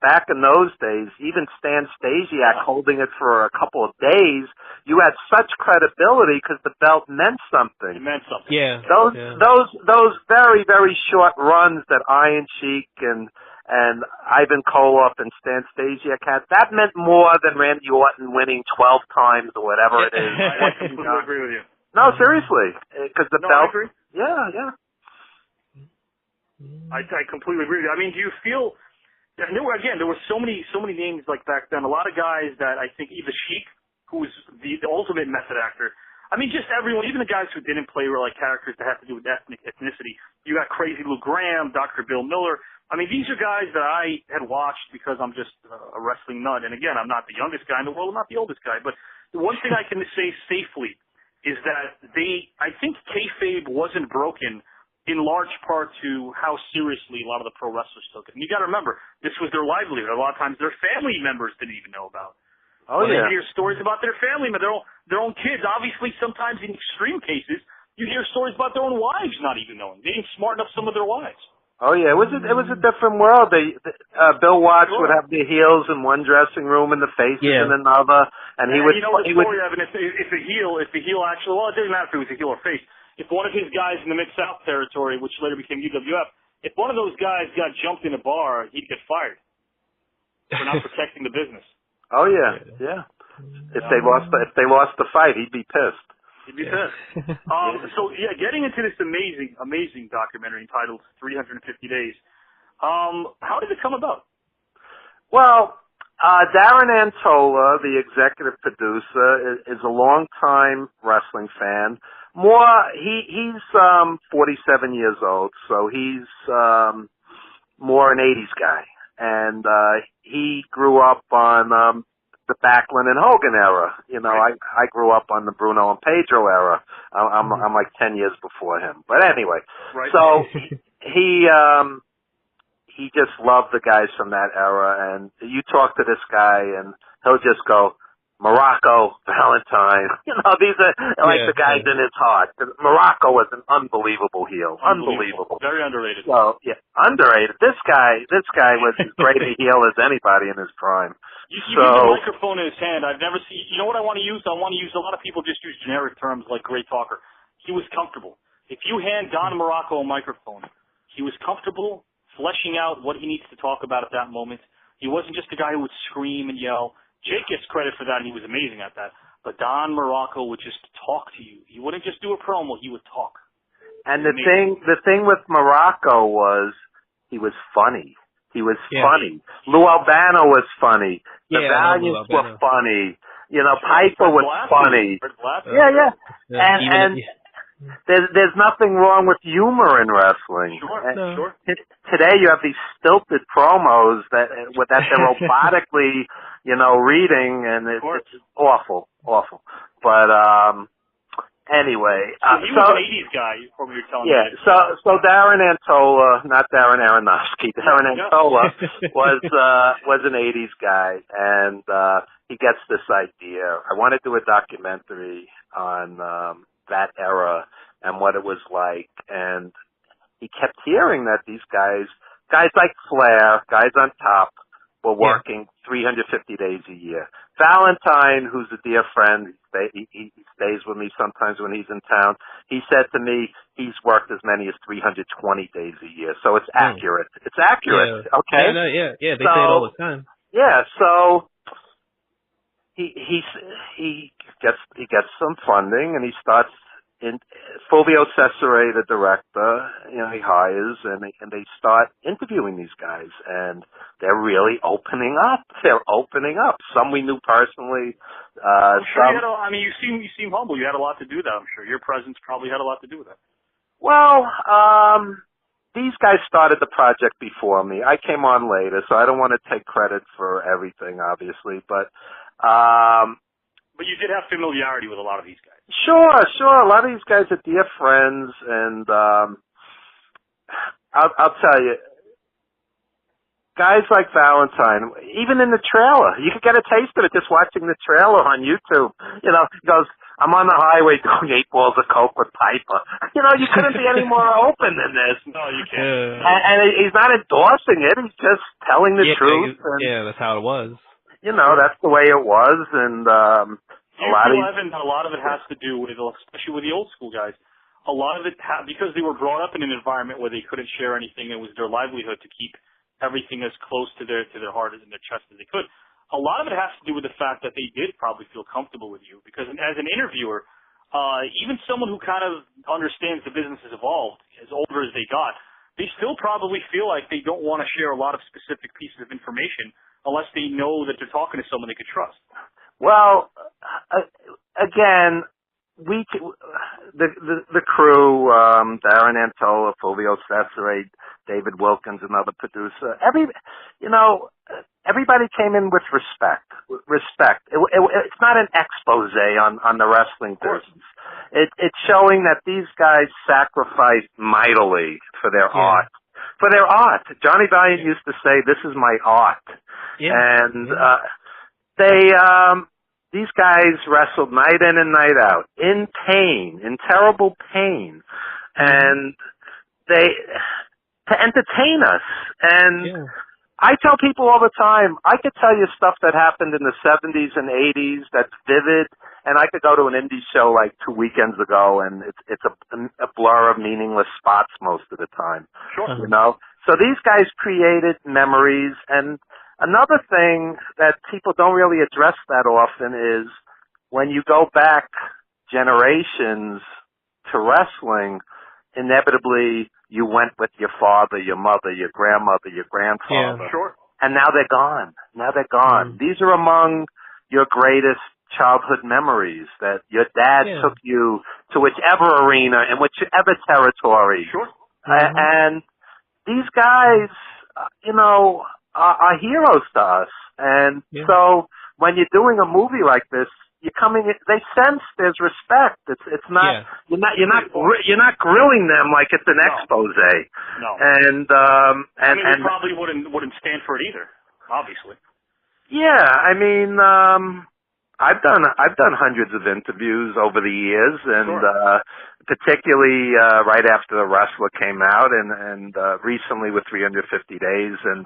back in those days, even Stan Stasiak holding it for a couple of days, you had such credibility because the belt meant something. It meant something. Yeah. Those very, very short runs that Iron Sheik and Ivan Koloff and Stan Stasiak had, that meant more than Randy Orton winning 12 times or whatever it is. I completely agree with you. No, seriously, because the belt. I agree. Yeah. I completely agree with you. I mean, do you feel? There were so many names like back then. A lot of guys that I think, even Sheik, who was the ultimate method actor. I mean, just everyone, even the guys who didn't play were like characters that had to do with ethnicity. You got Crazy Lou Graham, Dr. Bill Miller. I mean, these are guys that I had watched because I'm just a wrestling nut. And again, I'm not the youngest guy in the world. I'm not the oldest guy. But the one thing I can say safely is that I think kayfabe wasn't broken in large part to how seriously a lot of the pro wrestlers took it. And you got to remember, this was their livelihood. A lot of times their family members didn't even know about. Oh, yeah. You hear stories about their family, their own kids. Obviously, sometimes in extreme cases, you hear stories about their own wives not even knowing. They didn't smarten up some of their wives. Oh yeah, it was a different world. Bill Watts would have the heels in one dressing room and the faces in another, and he would. You know the story, Evan. If a heel actually, well, it doesn't matter if it was a heel or face. If one of his guys in the Mid-South territory, which later became UWF, if one of those guys got jumped in a bar, he'd get fired for not protecting the business. Oh yeah. If they lost the fight, he'd be pissed. He'd be pissed. So getting into this amazing documentary entitled 350 Days. How did it come about? Well, Darren Antola, the executive producer, is a longtime wrestling fan. He's 47 years old, so he's more an 80s guy, and he grew up on the Backlund and Hogan era. You know, right. I grew up on the Bruno and Pedro era. I'm like 10 years before him. But anyway, so he just loved the guys from that era. And you talk to this guy, and he'll just go, Morocco, Valentine. These are like the guys in his heart. Morocco was an unbelievable heel. Unbelievable. Very underrated. So, yeah, underrated. This guy was as great a heel as anybody in his prime. You see the microphone in his hand. I've never seen, you know what I want to use? A lot of people just use generic terms like great talker. He was comfortable. If you hand Don Morocco a microphone, he was comfortable fleshing out what he needs to talk about at that moment. He wasn't just a guy who would scream and yell. Jake gets credit for that, and he was amazing at that. But Don Morocco would just talk to you. He wouldn't just do a promo. He would talk. And the thing with Morocco was he was funny. He was funny. Lou Albano was funny. The Valiants were funny. Piper was funny. Yeah. And there's nothing wrong with humor in wrestling. Sure. Today you have these stilted promos that they're robotically, reading, and it's awful. But anyway, he was an '80s guy, from what you're telling me. Yeah. So Darren Antola, not Darren Aronofsky. Darren Antola was an '80s guy, and he gets this idea. I want to do a documentary on that era and what it was like, and he kept hearing that these guys like Flair, guys on top, were working 350 days a year. Valentine, who's a dear friend, he stays with me sometimes when he's in town. He said to me he's worked as many as 320 days a year. So it's accurate. It's accurate. Yeah. Okay. They say it all the time. Yeah. So he gets some funding, and he starts. Fulvio Cesare, the director, he hires, and they start interviewing these guys, and they're really opening up. Some we knew personally. I'm sure you seem humble. You had a lot to do with that, I'm sure. Your presence probably had a lot to do with that. Well, these guys started the project before me. I came on later, so I don't want to take credit for everything, obviously, but you did have familiarity with a lot of these guys. Sure. A lot of these guys are dear friends, and I'll tell you, guys like Valentine, even in the trailer, you could get a taste of it just watching the trailer on YouTube. He goes, I'm on the highway doing 8 balls of coke with Piper. You couldn't be any more open than this. No, you can't. And he's not endorsing it. He's just telling the truth. That's how it was. That's the way it was, and a lot of it has to do with, especially with the old school guys, a lot of it, because they were brought up in an environment where they couldn't share anything, it was their livelihood to keep everything as close to their heart and their chest as they could. A lot of it has to do with the fact that they did probably feel comfortable with you, because as an interviewer, even someone who kind of understands the business has evolved, as older as they got, they still probably feel like they don't want to share a lot of specific pieces of information unless they know that they're talking to someone they could trust. Well, again, the crew, Darren Antola, Fulvio Cesare, David Wilkins, another producer. Everybody came in with respect. It's not an expose on the wrestling business. It's showing that these guys sacrificed mightily for their art. For their art. Johnny Valiant used to say, "This is my art." And these guys wrestled night in and night out, in pain, in terrible pain, and to entertain us. And I tell people all the time, I could tell you stuff that happened in the 70s and 80s that's vivid, and I could go to an indie show like 2 weekends ago, and it's a blur of meaningless spots most of the time. Sure. So these guys created memories, and another thing that people don't really address that often is when you go back generations to wrestling, inevitably you went with your father, your mother, your grandmother, your grandfather. Yeah, sure. And now they're gone. These are among your greatest childhood memories, that your dad took you to whichever arena in whichever territory. Sure. And these guys, are heroes to us. And so when you're doing a movie like this, they sense there's respect. It's not, you're not grilling them like it's an expose. No. And they probably wouldn't stand for it either, obviously. Yeah, I've done hundreds of interviews over the years, and Sure. Particularly right after The Wrestler came out, and recently with 350 Days, and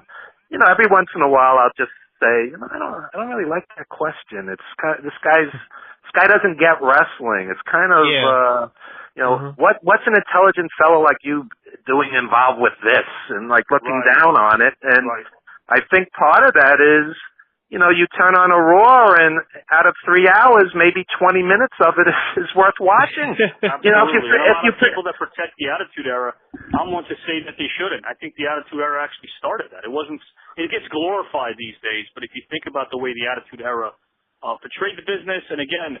every once in a while I'll just say, I don't really like that question. It's kind of, this guy doesn't get wrestling. It's kind of what's an intelligent fellow like you doing involved with this, and like looking down on it, and I think part of that is, you turn on a Raw, and out of 3 hours, maybe 20 minutes of it is worth watching. Absolutely. If you people that protect the Attitude Era, I'm one to say that they shouldn't. I think the Attitude Era actually started that. It gets glorified these days, but if you think about the way the Attitude Era portrayed the business, and again,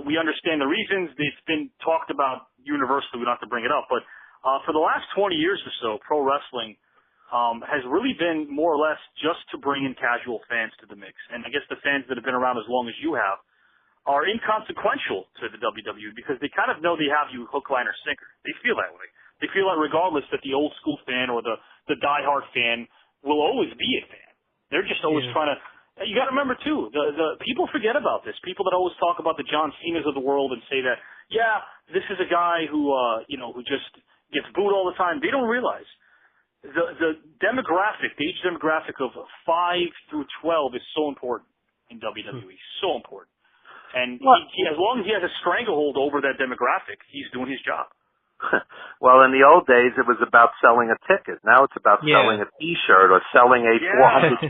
we understand the reasons. It's been talked about universally. We don't have to bring it up, but for the last 20 years or so, pro wrestling has really been more or less just to bring in casual fans to the mix. And I guess the fans that have been around as long as you have are inconsequential to the WWE because they kind of know they have you hook, line, or sinker. They feel that way. They feel that regardless that the old school fan or the diehard fan will always be a fan. They're just always trying to. You got to remember too, the people forget about this. People that always talk about the John Cena's of the world and say that, this is a guy who who just gets booed all the time. They don't realize. The demographic, the age demographic of 5 through 12 is so important in WWE, so important. And he, as long as he has a stranglehold over that demographic, he's doing his job. Well, in the old days, it was about selling a ticket. Now it's about selling a T-shirt or selling a $425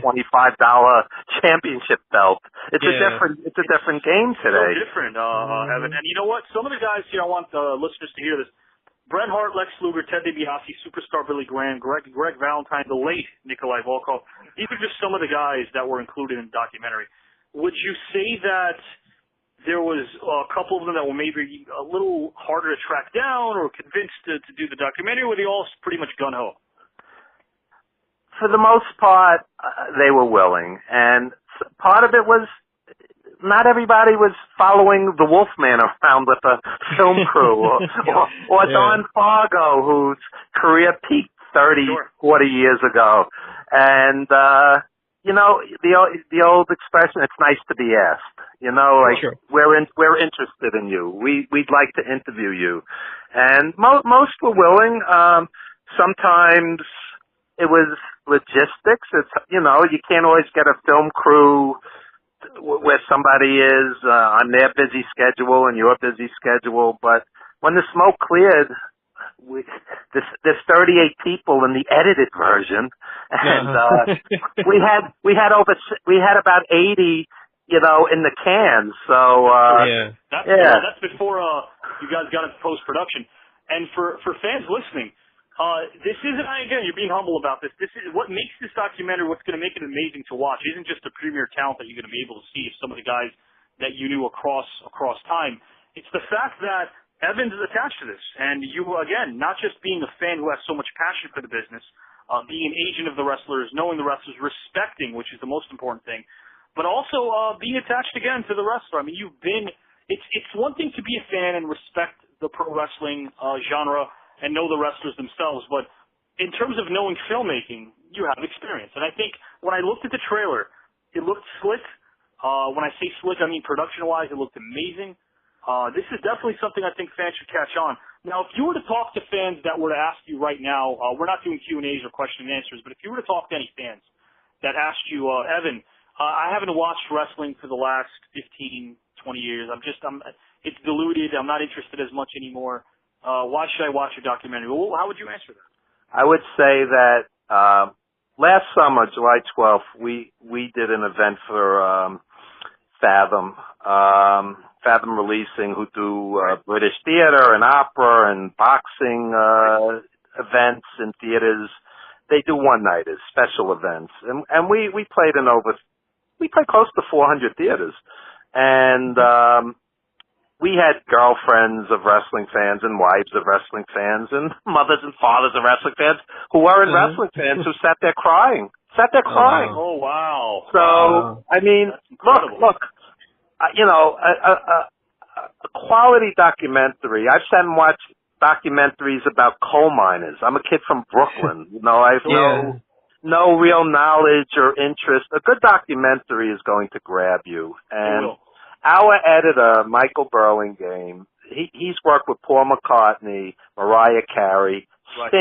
championship belt. It's a different game today. So different, Evan. And you know what? Some of the guys here, I want the listeners to hear this. Bret Hart, Lex Luger, Ted DiBiase, Superstar Billy Graham, Greg Valentine, the late Nikolai Volkov. These are just some of the guys that were included in the documentary. Would you say that there was a couple of them that were maybe a little harder to track down or convinced to do the documentary, or were they all pretty much gun-ho? For the most part, they were willing. And part of it was not everybody was following the Wolfman around with a film crew or Don Fargo, whose career peaked 30, 40 years ago. And, the old expression, it's nice to be asked. We're interested in you. We'd like to interview you. And most were willing. Sometimes it was logistics. It's, you can't always get a film crew where somebody is on their busy schedule and your busy schedule, but when the smoke cleared, there's 38 people in the edited version, and we had about 80, in the can. So that's before you guys got into post production, and for fans listening. This isn't, again, you're being humble about this. This is what makes this documentary, what's going to make it amazing to watch, isn't just the premier talent that you're going to be able to see of some of the guys that you knew across time. It's the fact that Evans is attached to this. And you, again, not just being a fan who has so much passion for the business, being an agent of the wrestlers, knowing the wrestlers, respecting, which is the most important thing, but also being attached again to the wrestler. I mean, it's one thing to be a fan and respect the pro wrestling genre and know the wrestlers themselves, but in terms of knowing filmmaking, you have experience. And I think when I looked at the trailer, it looked slick. When I say slick, I mean production-wise, it looked amazing. This is definitely something I think fans should catch on. Now, if you were to talk to fans that were to ask you right now, we're not doing Q&As or question and answers, but if you were to talk to any fans that asked you, Evan, I haven't watched wrestling for the last 15, 20 years. It's diluted. I'm not interested as much anymore. Why should I watch your documentary? Well, how would you answer that? I would say that last summer, July 12th, we did an event for Fathom. Fathom Releasing, who do British theater and opera and boxing events in theaters. They do one-nighters, special events. And we played close to 400 theaters. And we had girlfriends of wrestling fans and wives of wrestling fans and mothers and fathers of wrestling fans who weren't wrestling fans who sat there crying. Oh, wow. So, I mean, look, a quality documentary. I've sat and watched documentaries about coal miners. I'm a kid from Brooklyn. I have no real knowledge or interest. A good documentary is going to grab you. our editor, Michael Burlingame, he's worked with Paul McCartney, Mariah Carey, Right.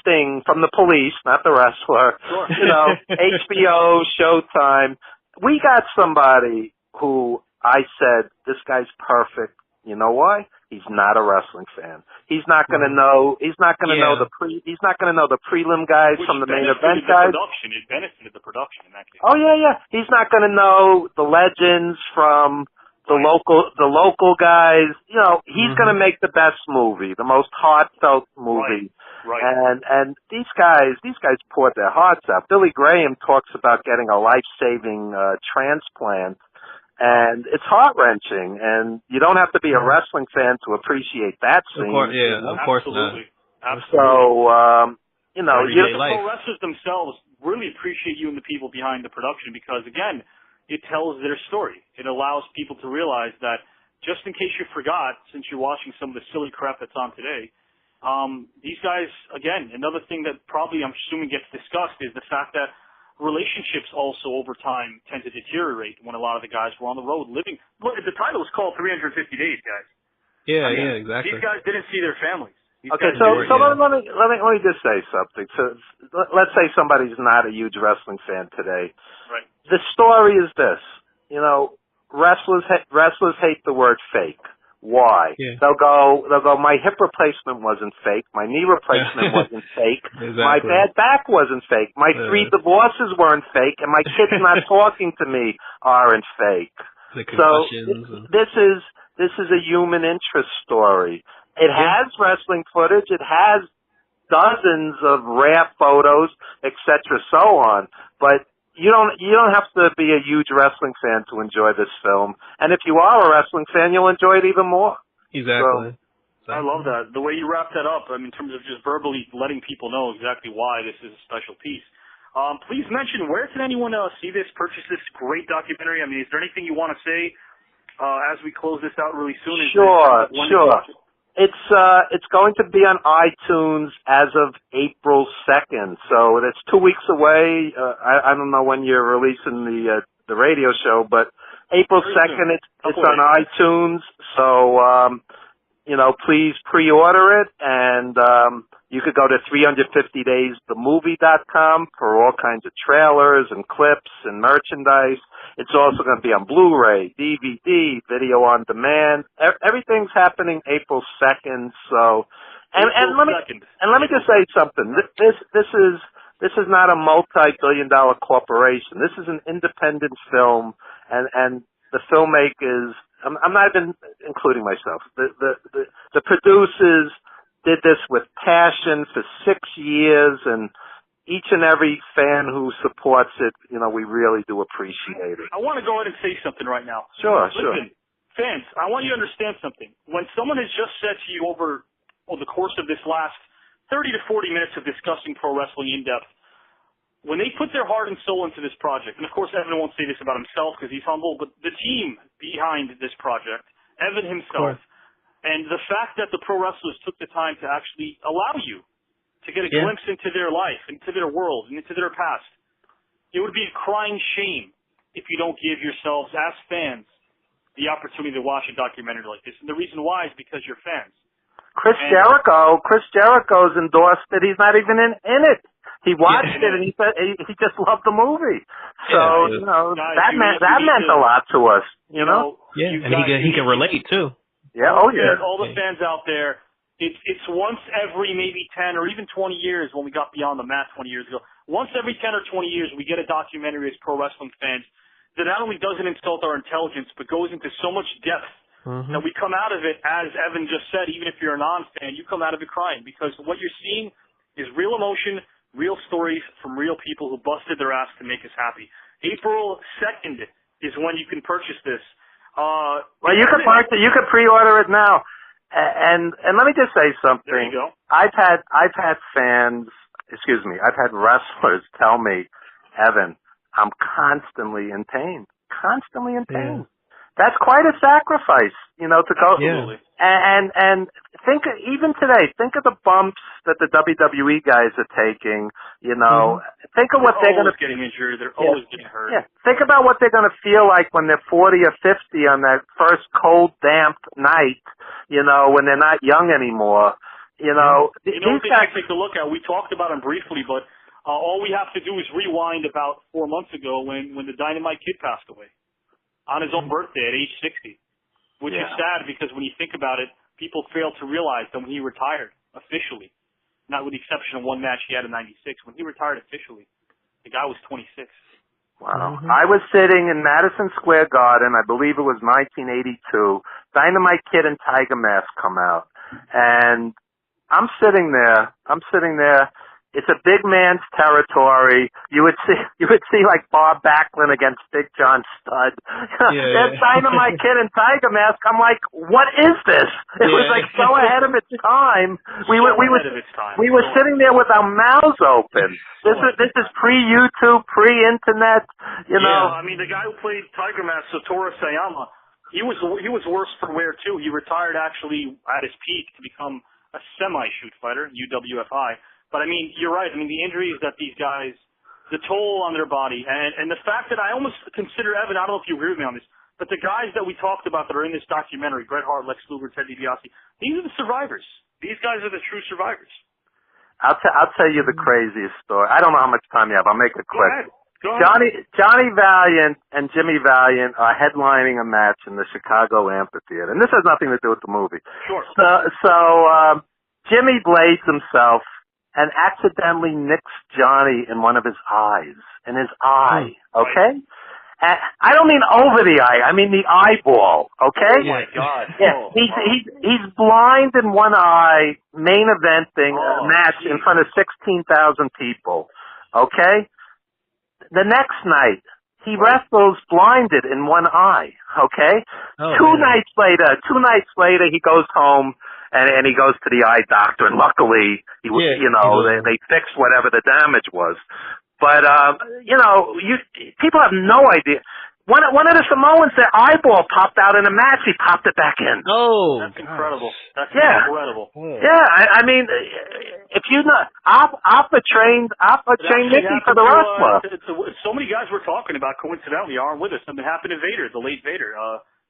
Sting from the Police, not the wrestler. Sure. You know, HBO, Showtime. We got somebody who I said, this guy's perfect. You know why? He's not a wrestling fan. He's not going to know. He's not going to know He's not going to know the prelim guys from the main event guys. It benefited the production in that case. Oh yeah. He's not going to know the legends from the local guys. You know, he's going to make the best movie, the most heartfelt movie. Right. And these guys poured their hearts out. Billy Graham talks about getting a life-saving transplant. And it's heart-wrenching, and you don't have to be a wrestling fan to appreciate that scene. Of course Absolutely. not. So, you know, the pro wrestlers themselves really appreciate you and the people behind the production because, again, it tells their story. It allows people to realize that just in case you forgot, since you're watching some of the silly crap that's on today, these guys, again, another thing that probably I'm assuming gets discussed is the fact that relationships also over time tend to deteriorate when a lot of the guys were on the road living. Look, the title is called 350 Days, guys. Yeah, exactly. These guys didn't see their families. Okay, so let me just say something. So let's say somebody's not a huge wrestling fan today. Right. The story is this. You know, wrestlers hate the word fake. Why? Yeah. They'll go, my hip replacement wasn't fake, my knee replacement wasn't fake, Exactly. my bad back wasn't fake, my 3 divorces weren't fake, and my kids not talking to me aren't fake. The concussions. This is a human interest story. It has wrestling footage, it has dozens of rare photos, etc., so on, but you don't have to be a huge wrestling fan to enjoy this film. And if you are a wrestling fan, you'll enjoy it even more. Exactly. I love that. The way you wrapped that up, I mean, in terms of just verbally letting people know exactly why this is a special piece. Please mention, where can anyone see this, purchase this great documentary? I mean, is there anything you want to say as we close this out really soon? Sure. It's going to be on iTunes as of April 2nd, so that's 2 weeks away. I don't know when you're releasing the radio show, but April 2nd it's on iTunes. So you know, please pre-order it, and you could go to 350daysthemovie.com for all kinds of trailers and clips and merchandise. It's also going to be on Blu-ray, DVD, video on demand. Everything's happening April 2nd. So, and let me just say something. This is not a multi-billion-dollar corporation. This is an independent film, and the filmmakers. I'm not even including myself. The producers did this with passion for 6 years, and each and every fan who supports it, you know, we really do appreciate it. I want to go ahead and say something right now. Sure. Listen, fans, I want you to understand something. When someone has just said to you over the course of this last 30 to 40 minutes of discussing pro wrestling in depth, when they put their heart and soul into this project, and of course Evan won't say this about himself because he's humble, but the team behind this project, Evan himself, and the fact that the pro wrestlers took the time to actually allow you to get a glimpse into their life, into their world, and into their past, it would be a crying shame if you don't give yourselves, as fans, the opportunity to watch a documentary like this. And the reason why is because you're fans. Chris Jericho's endorsed it. He's not even in it. He watched it and he said he just loved the movie. So you know, guys, that meant a lot to us. You know. Yeah, and he can relate too. Yeah. All the fans out there. It's once every maybe 10 or even 20 years when we got beyond the mat 20 years ago. Once every 10 or 20 years we get a documentary as pro wrestling fans that not only doesn't insult our intelligence but goes into so much depth that we come out of it, as Evan just said, even if you're a non-fan, you come out of it crying because what you're seeing is real emotion, real stories from real people who busted their ass to make us happy. April 2nd is when you can purchase this. Well, you can pre-order it now. And let me just say something. There you go. I've had wrestlers tell me, Evan, I'm constantly in pain. Yeah. That's quite a sacrifice, you know, to go. Absolutely. And think even today, think of the bumps that the WWE guys are taking. You know, think of what they're going to getting injured. They're always getting hurt. Yeah, think about what they're going to feel like when they're 40 or 50 on that first cold, damp night. You know, when they're not young anymore. You know, these guys take a look at. We talked about them briefly, but all we have to do is rewind about 4 months ago when the Dynamite Kid passed away on his own birthday at age 60. Which is sad because when you think about it, people fail to realize that when he retired officially, not with the exception of one match he had in '96, when he retired officially, the guy was 26. Wow. I was sitting in Madison Square Garden, I believe it was 1982. Dynamite Kid and Tiger Mask come out. And I'm sitting there. It's a big man's territory. You would see like Bob Backlund against Big John Studd. That Dynamite Kid and Tiger Mask. I'm like, what is this? It was like so ahead of its time. We were sitting there with our mouths open. This is pre-YouTube, pre-internet. You know. I mean, the guy who played Tiger Mask, Satoru Sayama, he was worse for wear too. He retired actually at his peak to become a semi-shoot fighter, UWFI. But, I mean, you're right. I mean, the injuries that these guys, the toll on their body, and the fact that I almost consider, Evan, I don't know if you agree with me on this, but the guys that we talked about that are in this documentary, Bret Hart, Lex Luger, Ted DiBiase, these are the survivors. These guys are the true survivors. I'll tell you the craziest story. I don't know how much time you have. I'll make it quick. Go ahead. Johnny Valiant and Jimmy Valiant are headlining a match in the Chicago Amphitheater. And this has nothing to do with the movie. Sure. So Jimmy blades himself and accidentally nicks Johnny in one of his eyes, in his eye, okay? And I don't mean over the eye, I mean the eyeball, okay? Oh my God. Yeah, he's blind in one eye, main eventing a match in front of 16,000 people, okay? The next night, he wrestles blinded in one eye, okay? Two nights later, he goes home, and he goes to the eye doctor, and luckily, they fixed whatever the damage was. But, people have no idea. One of the Samoans, their eyeball popped out in a match. He popped it back in. Oh, that's incredible. That's incredible. Yeah, I mean, if you know, Alpha trained Nicky for the wrestler. So many guys we're talking about coincidentally aren't with us. Something happened to Vader, the late Vader,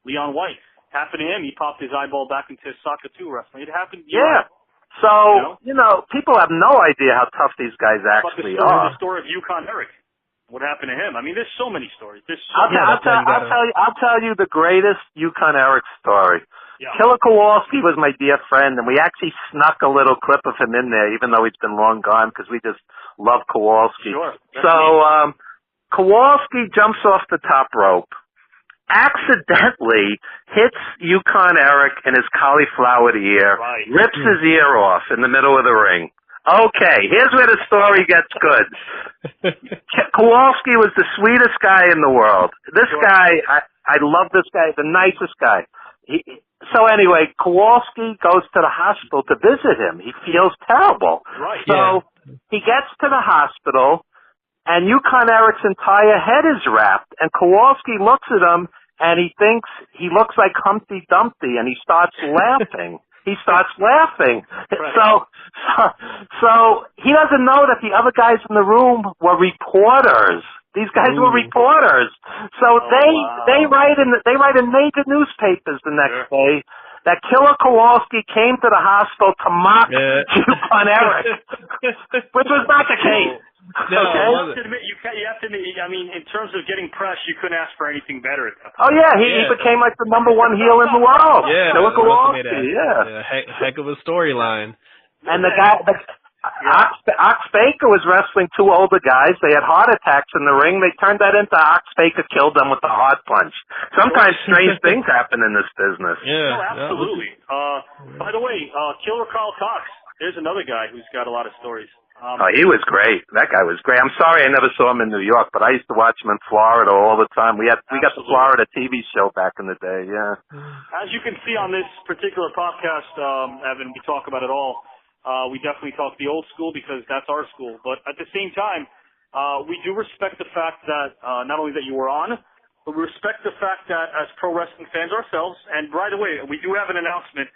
Leon White. Happened to him. He popped his eyeball back into Saka 2 wrestling. It happened. Yeah. So, people have no idea how tough these guys actually are. The story of Yukon Eric. What happened to him? I mean, there's so many stories. I'll tell you the greatest Yukon Eric story. Yeah. Killer Kowalski was my dear friend, and we actually snuck a little clip of him in there, even though he's been long gone, because we just love Kowalski. Sure. So, Kowalski jumps off the top rope, accidentally hits Yukon Eric in his cauliflower ear, rips his ear off in the middle of the ring. Okay, here's where the story gets good. Kowalski was the sweetest guy in the world. This guy, I love this guy, the nicest guy. So anyway, Kowalski goes to the hospital to visit him. He feels terrible. Right. So he gets to the hospital, and Yukon Eric's entire head is wrapped, and Kowalski looks at him, and he thinks he looks like Humpty Dumpty, and he starts laughing. Right. So he doesn't know that the other guys in the room were reporters. These guys were reporters. So they write in major newspapers the next day that Killer Kowalski came to the hospital to mock Yukon Eric, which was not the case. No, okay? You have to admit, I mean, in terms of getting press, you couldn't ask for anything better at that point. Oh, yeah, he became like the #1 heel in the world. Yeah, Killer Kowalski, heck of a storyline. And the guy, Ox Baker was wrestling two older guys. They had heart attacks in the ring. They turned that into Ox Baker killed them with a heart punch. Sometimes strange things happen in this business. Yeah, absolutely. By the way, Killer Carl Cox, there's another guy who's got a lot of stories. He was great. That guy was great. I'm sorry I never saw him in New York, but I used to watch him in Florida all the time. We got the Florida TV show back in the day, yeah. As you can see on this particular podcast, Evan, we talk about it all. We definitely talk the old school because that's our school. But at the same time, we do respect the fact that not only that you were on, but we respect the fact that as pro wrestling fans ourselves, and by the way, we do have an announcement.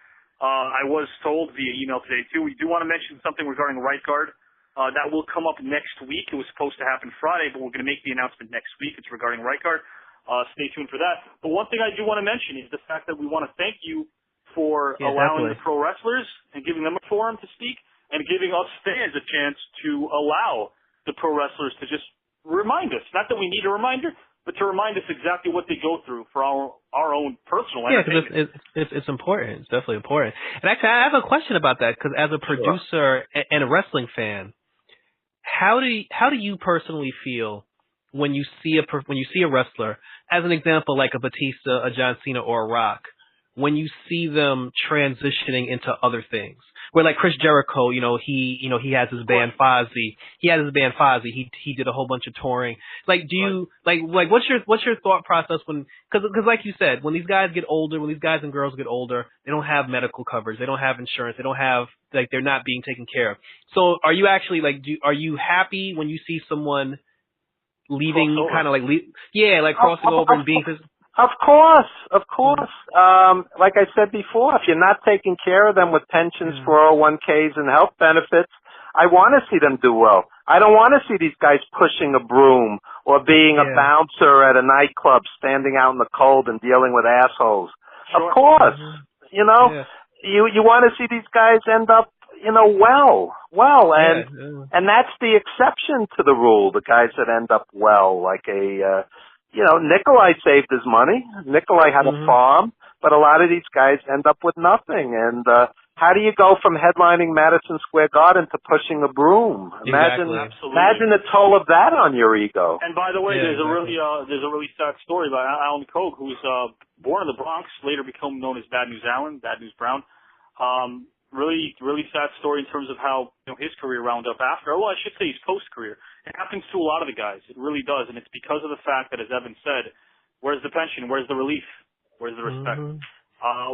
I was told via email today, too, we do want to mention something regarding the right guard. That will come up next week. It was supposed to happen Friday, but we're going to make the announcement next week. It's regarding right guard. Stay tuned for that. But one thing I do want to mention is the fact that we want to thank you for allowing the pro wrestlers and giving them a forum to speak and giving us fans a chance to allow the pro wrestlers to just remind us. Not that we need a reminder, but to remind us exactly what they go through for our own personal entertainment. Yeah, because it's important. It's definitely important. And actually, I have a question about that, because as a producer and a wrestling fan, how do you personally feel when you see a wrestler, as an example, like a Batista, a John Cena, or a Rock, when you see them transitioning into other things? Where like Chris Jericho, he has his band Fozzy. He He did a whole bunch of touring. Like, do you like what's your thought process when? Because like you said, when these guys get older, when these guys and girls get older, they don't have medical coverage, they don't have insurance, they don't have they're not being taken care of. So are you actually are you happy when you see someone leaving, kind of crossing over and being? Of course. Like I said before, if you're not taking care of them with pensions, 401ks, and health benefits, I want to see them do well. I don't want to see these guys pushing a broom or being a bouncer at a nightclub, standing out in the cold and dealing with assholes. Sure. Of course. You want to see these guys end up, well, and that's the exception to the rule, the guys that end up well, like Nikolai saved his money. Nikolai had a farm, but a lot of these guys end up with nothing. And how do you go from headlining Madison Square Garden to pushing a broom? Imagine the toll of that on your ego. And by the way, there's a really sad story about Alan Koch, who was born in the Bronx, later become known as Bad News Alan, Bad News Brown. Really, really sad story in terms of how his career wound up after. Well, I should say his post-career. It happens to a lot of the guys. It really does, and it's because of the fact that, as Evan said, where's the pension? Where's the relief? Where's the respect?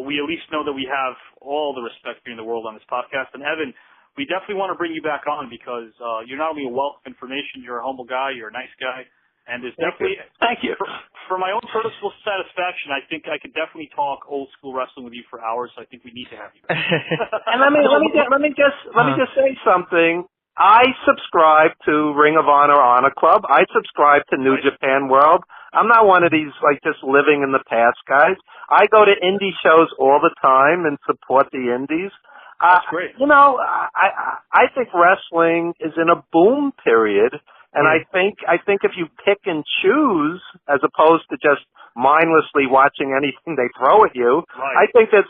We at least know that we have all the respect here in the world on this podcast. And Evan, we definitely want to bring you back on because you're not only a wealth of information, you're a humble guy, you're a nice guy, and there's Thank you. For my own personal satisfaction, I think I could definitely talk old school wrestling with you for hours. So I think we need to have you back. And let me just say something. I subscribe to Ring of Honor Club. I subscribe to New Japan World. I'm not one of these just living in the past guys. I go to indie shows all the time and support the indies. That's great. I think wrestling is in a boom period. And I think if you pick and choose, as opposed to just mindlessly watching anything they throw at you, I think there's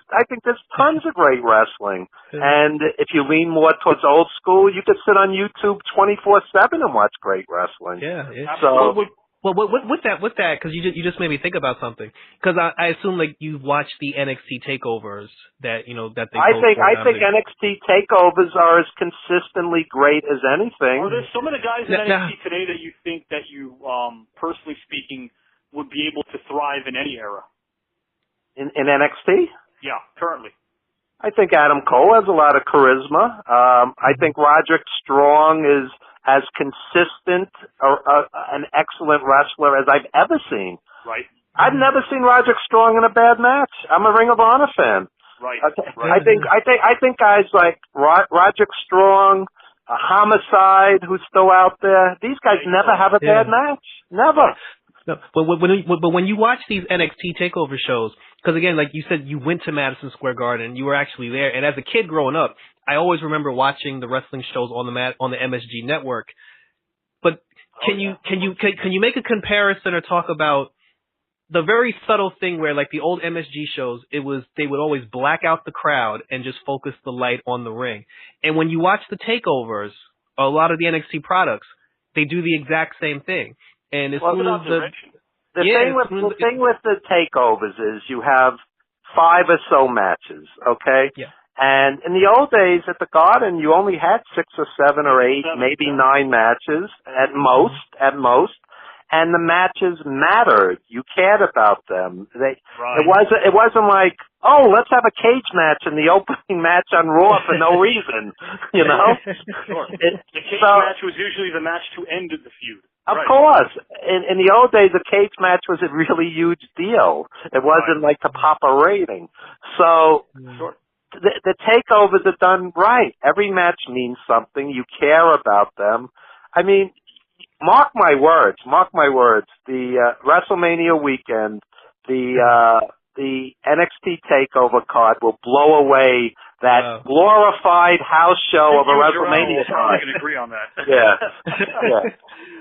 tons of great wrestling. And if you lean more towards old school, you could sit on YouTube 24/7 and watch great wrestling. Yeah. So. Well, with that, because you just made me think about something. Because I assume you watch the NXT takeovers that that they. I think NXT takeovers are as consistently great as anything. Are there some of the guys in NXT today that you think that you, personally speaking, would be able to thrive in any era? In NXT? Yeah, currently. I think Adam Cole has a lot of charisma. I think Roderick Strong is as consistent an excellent wrestler as I've ever seen. Right. I've never seen Roderick Strong in a bad match. I'm a Ring of Honor fan. Right. I think guys like Roderick Strong, Homicide, who's still out there. These guys never have a bad match. Never. No, but when you watch these NXT takeover shows, because again, like you said, you went to Madison Square Garden, you were actually there, and as a kid growing up, I always remember watching the wrestling shows on the MSG network. But can you make a comparison or talk about the very subtle thing where, like the old MSG shows, they would always black out the crowd and just focus the light on the ring, and when you watch the takeovers, a lot of the NXT products, they do the exact same thing. And as soon as the thing with the takeovers is you have 5 or so matches, okay? Yeah. And in the old days at the Garden, you only had 6 or 7 or 8, maybe 9 matches at most. And the matches mattered. You cared about them. It wasn't like, oh, let's have a cage match in the opening match on Raw for no reason, Sure. The cage match was usually the match to end the feud. Of course. In the old days, a cage match was a really huge deal. It wasn't like to pop a rating. So, the takeovers are done right. Every match means something. You care about them. I mean, mark my words. The WrestleMania weekend, the NXT Takeover card will blow away that glorified house show of a WrestleMania card. I can agree on that. Yeah.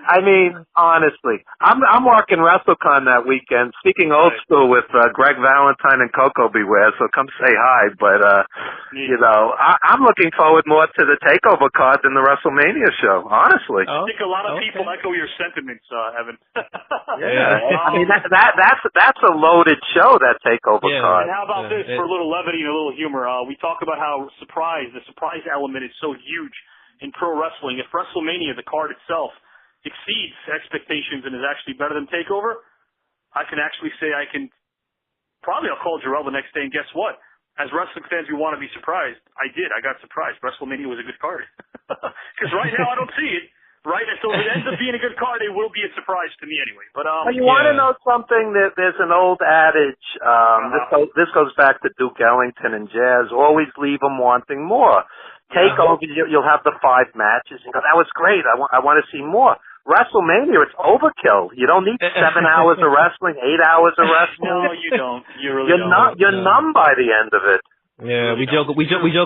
I mean, honestly, I'm working WrestleCon that weekend. Speaking old school with Greg Valentine and Coco Beware, so come say hi. But I'm looking forward more to the Takeover card than the WrestleMania show. Honestly, I think a lot of people echo your sentiments, Evan. I mean that's a loaded show, that Takeover card. And how about this for a little levity and a little humor? We talk about how the surprise element is so huge in pro wrestling. If WrestleMania, the card itself, exceeds expectations and is actually better than Takeover, I can actually say I'll call Jarrell the next day, and guess what? As wrestling fans, we want to be surprised. I got surprised. WrestleMania was a good card. Because right now I don't see it. Right? And so if it ends up being a good card, it will be a surprise to me anyway. But you want to know something? There's an old adage. This goes back to Duke Ellington and Jazz. Always leave them wanting more. Takeover, you'll have the 5 matches. You go, that was great. I want to see more. WrestleMania, it's overkill. You don't need 7 hours of wrestling, 8 hours of wrestling. No, you don't. You really don't. You're numb by the end of it. Yeah, we joke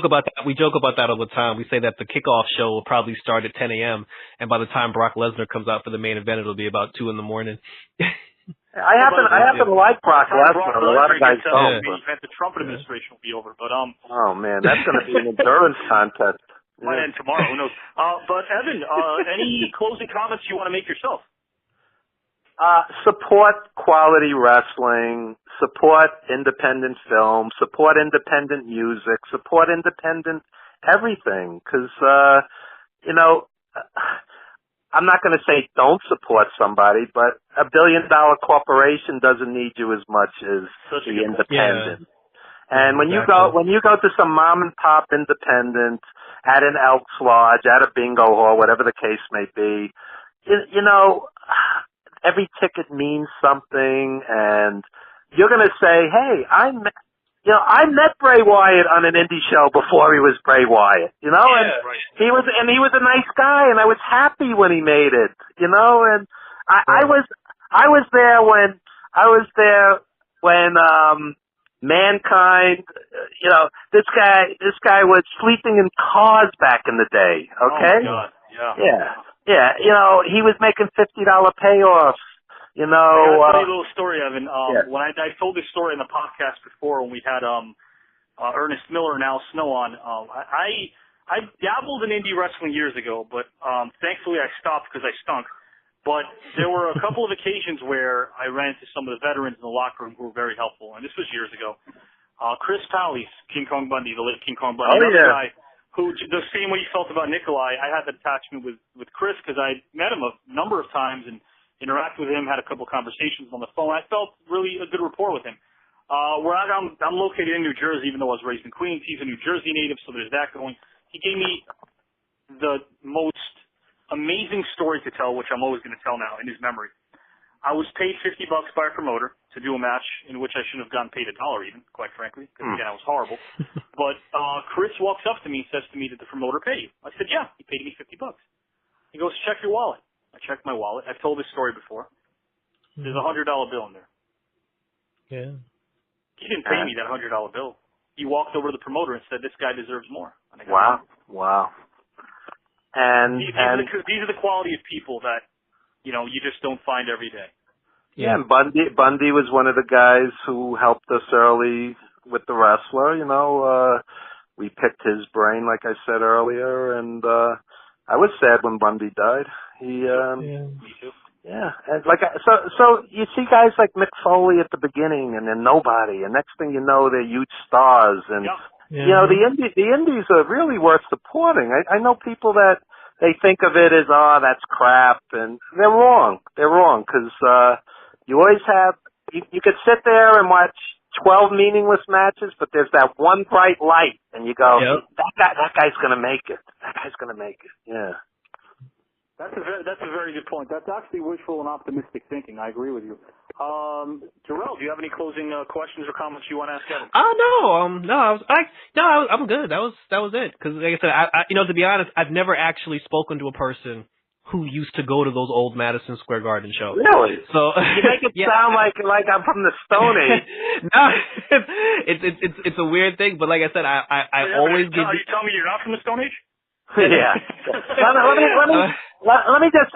about that. We joke about that all the time. We say that the kickoff show will probably start at 10 a.m. and by the time Brock Lesnar comes out for the main event, it'll be about 2 in the morning. I happen to like Brock Lesnar. A lot of guys don't. The Trump administration will be over, but oh man, that's going to be an endurance contest. Might end tomorrow. Who knows? But Evan, any closing comments you want to make yourself? Support quality wrestling. Support independent film. Support independent music. Support independent everything. Because I'm not going to say don't support somebody, but a $1 billion corporation doesn't need you as much as the independent. And when you go to some mom and pop independent at an Elks Lodge, at a bingo hall, whatever the case may be, every ticket means something, and you're going to say, "Hey, I met Bray Wyatt on an indie show before he was Bray Wyatt, he was a nice guy, and I was happy when he made it, and I was there when Mankind, this guy was sleeping in cars back in the day, okay? Oh my God, yeah, he was making $50 payoffs, I gotta tell you a little story, Evan. When I told this story in the podcast before, when we had Ernest Miller and Al Snow on, I dabbled in indie wrestling years ago, but thankfully I stopped because I stunk. But there were a couple of occasions where I ran into some of the veterans in the locker room who were very helpful, and this was years ago. Chris Pallies, King Kong Bundy, the late King Kong Bundy, guy who, the same way you felt about Nikolai, I had that attachment with Chris because I met him a number of times and interacted with him, had a couple of conversations on the phone. I felt really a good rapport with him. I'm located in New Jersey, even though I was raised in Queens. He's a New Jersey native, so there's that going. He gave me the most amazing story to tell, which I'm always going to tell now in his memory. I was paid $50 by a promoter to do a match in which I shouldn't have gotten paid $1 even, quite frankly, because again, I was horrible. But Chris walks up to me and says to me, "Did the promoter pay you?" I said, "Yeah, he paid me $50." He goes, "Check your wallet." I checked my wallet. I've told this story before. There's a $100 bill in there. Yeah. He didn't pay me that $100 bill. He walked over to the promoter and said, "This guy deserves more." And I go, Wow. And these are the quality of people that you just don't find every day. Yeah, and Bundy was one of the guys who helped us early with the wrestler. We picked his brain, like I said earlier, and I was sad when Bundy died. Me too. Yeah, and so you see guys like Mick Foley at the beginning, and then nobody, and next thing you know, they're huge stars, and the indies are really worth supporting. I know people that they think of it as, that's crap, and they're wrong. They're wrong, because you always have, you could sit there and watch 12 meaningless matches, but there's that one bright light, and you go, that guy's going to make it. That guy's going to make it. Yeah. That's a very good point. That's actually wishful and optimistic thinking. I agree with you. Jarrell, do you have any closing questions or comments you want to ask Evan? I'm good. That was it. Because like I said, I to be honest, I've never actually spoken to a person who used to go to those old Madison Square Garden shows. Really? So you make it sound like I'm from the Stone Age. No, it's a weird thing. But like I said, I always give. You tell me you're not from the Stone Age? Yeah. Let me just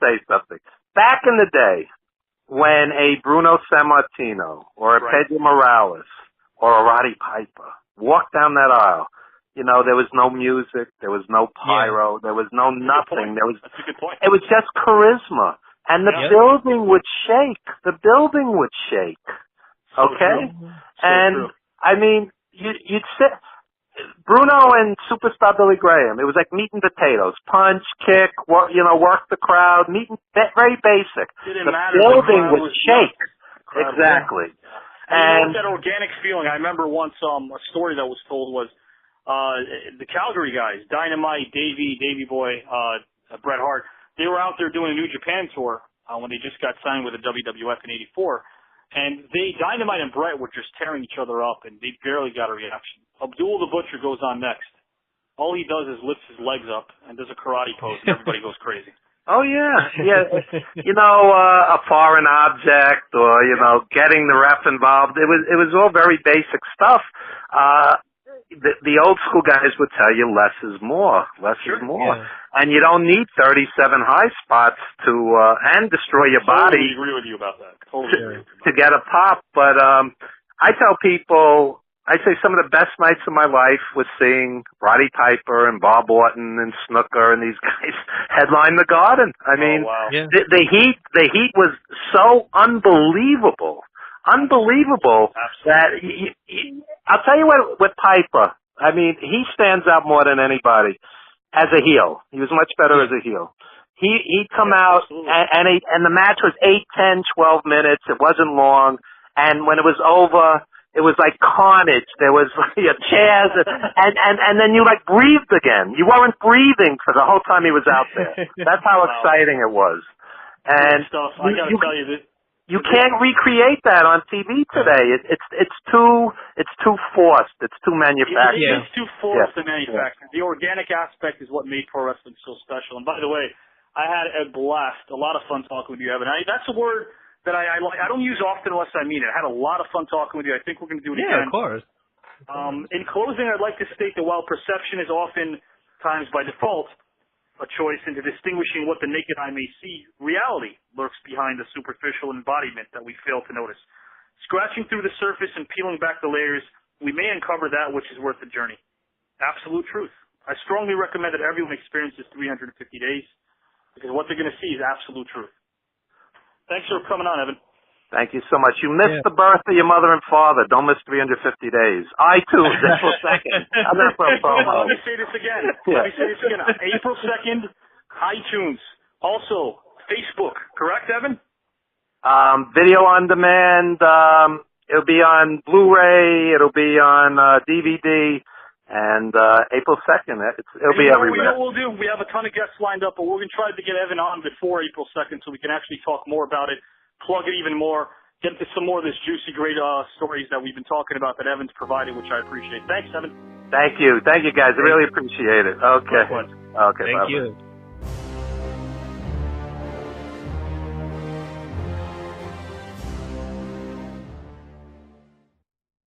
say something. Back in the day, when a Bruno Sammartino or a Pedro Morales or a Roddy Piper walked down that aisle, there was no music, there was no pyro, there was no nothing. That's a good point. It was just charisma, and the building would shake. The building would shake. Okay, True. I mean, you'd sit. Bruno and superstar Billy Graham. It was like meat and potatoes, punch, kick, work the crowd, very basic. The building would shake. Exactly. And that organic feeling. I remember once a story that was told was the Calgary guys, Dynamite, Davey Boy, Bret Hart. They were out there doing a New Japan tour when they just got signed with the WWF in '84. And Dynamite and Bret were just tearing each other up, and they barely got a reaction. Abdul the Butcher goes on next. All he does is lifts his legs up and does a karate pose, and everybody goes crazy. Oh, yeah. A foreign object or, getting the ref involved. It was all very basic stuff. The old school guys would tell you less is more. Less is more. Yeah. And you don't need 37 high spots and destroy your body. I agree with you about that. To get a pop. But I tell people, I say some of the best nights of my life was seeing Roddy Piper and Bob Orton and Snooker and these guys headline the Garden. I mean, the heat was so unbelievable. Unbelievable. Absolutely. That I'll tell you what, with Piper, I mean, he stands out more than anybody as a heel. He was much better as a heel. He'd come out and the match was 8, 10, 12 minutes. It wasn't long. And when it was over, it was like carnage. There was chairs and then you breathed again. You weren't breathing for the whole time he was out there. That's how exciting it was. And I gotta tell you that. You can't recreate that on TV today. It's too forced. It's too manufactured. It's too forced and manufactured. The organic aspect is what made pro wrestling so special. And by the way, I had a blast, a lot of fun talking with you, Evan. That's a word that I don't use often unless I mean it. I had a lot of fun talking with you. I think we're going to do it again. Yeah, of course. In closing, I'd like to state that while perception is often times by default a choice into distinguishing what the naked eye may see, reality lurks behind the superficial embodiment that we fail to notice. Scratching through the surface and peeling back the layers, we may uncover that which is worth the journey. Absolute truth. I strongly recommend that everyone experiences 350 days, because what they're going to see is absolute truth. Thanks for coming on, Evan. Thank you so much. You missed the birth of your mother and father. Don't miss 350 days. iTunes, April 2nd. I'm not from promo. Let me say this again. April 2nd, iTunes. Also, Facebook. Correct, Evan? Video on demand. It'll be on Blu-ray. It'll be on DVD. And April 2nd, it'll be everywhere. You know what we'll do? We have a ton of guests lined up, but we're going to try to get Evan on before April 2nd so we can actually talk more about it. Plug it even more, get into some more of this juicy, great stories that we've been talking about that Evan's provided, which I appreciate. Thanks, Evan. Thank you, guys. I really appreciate it. Okay. Likewise. Okay. Thank bye-bye. you.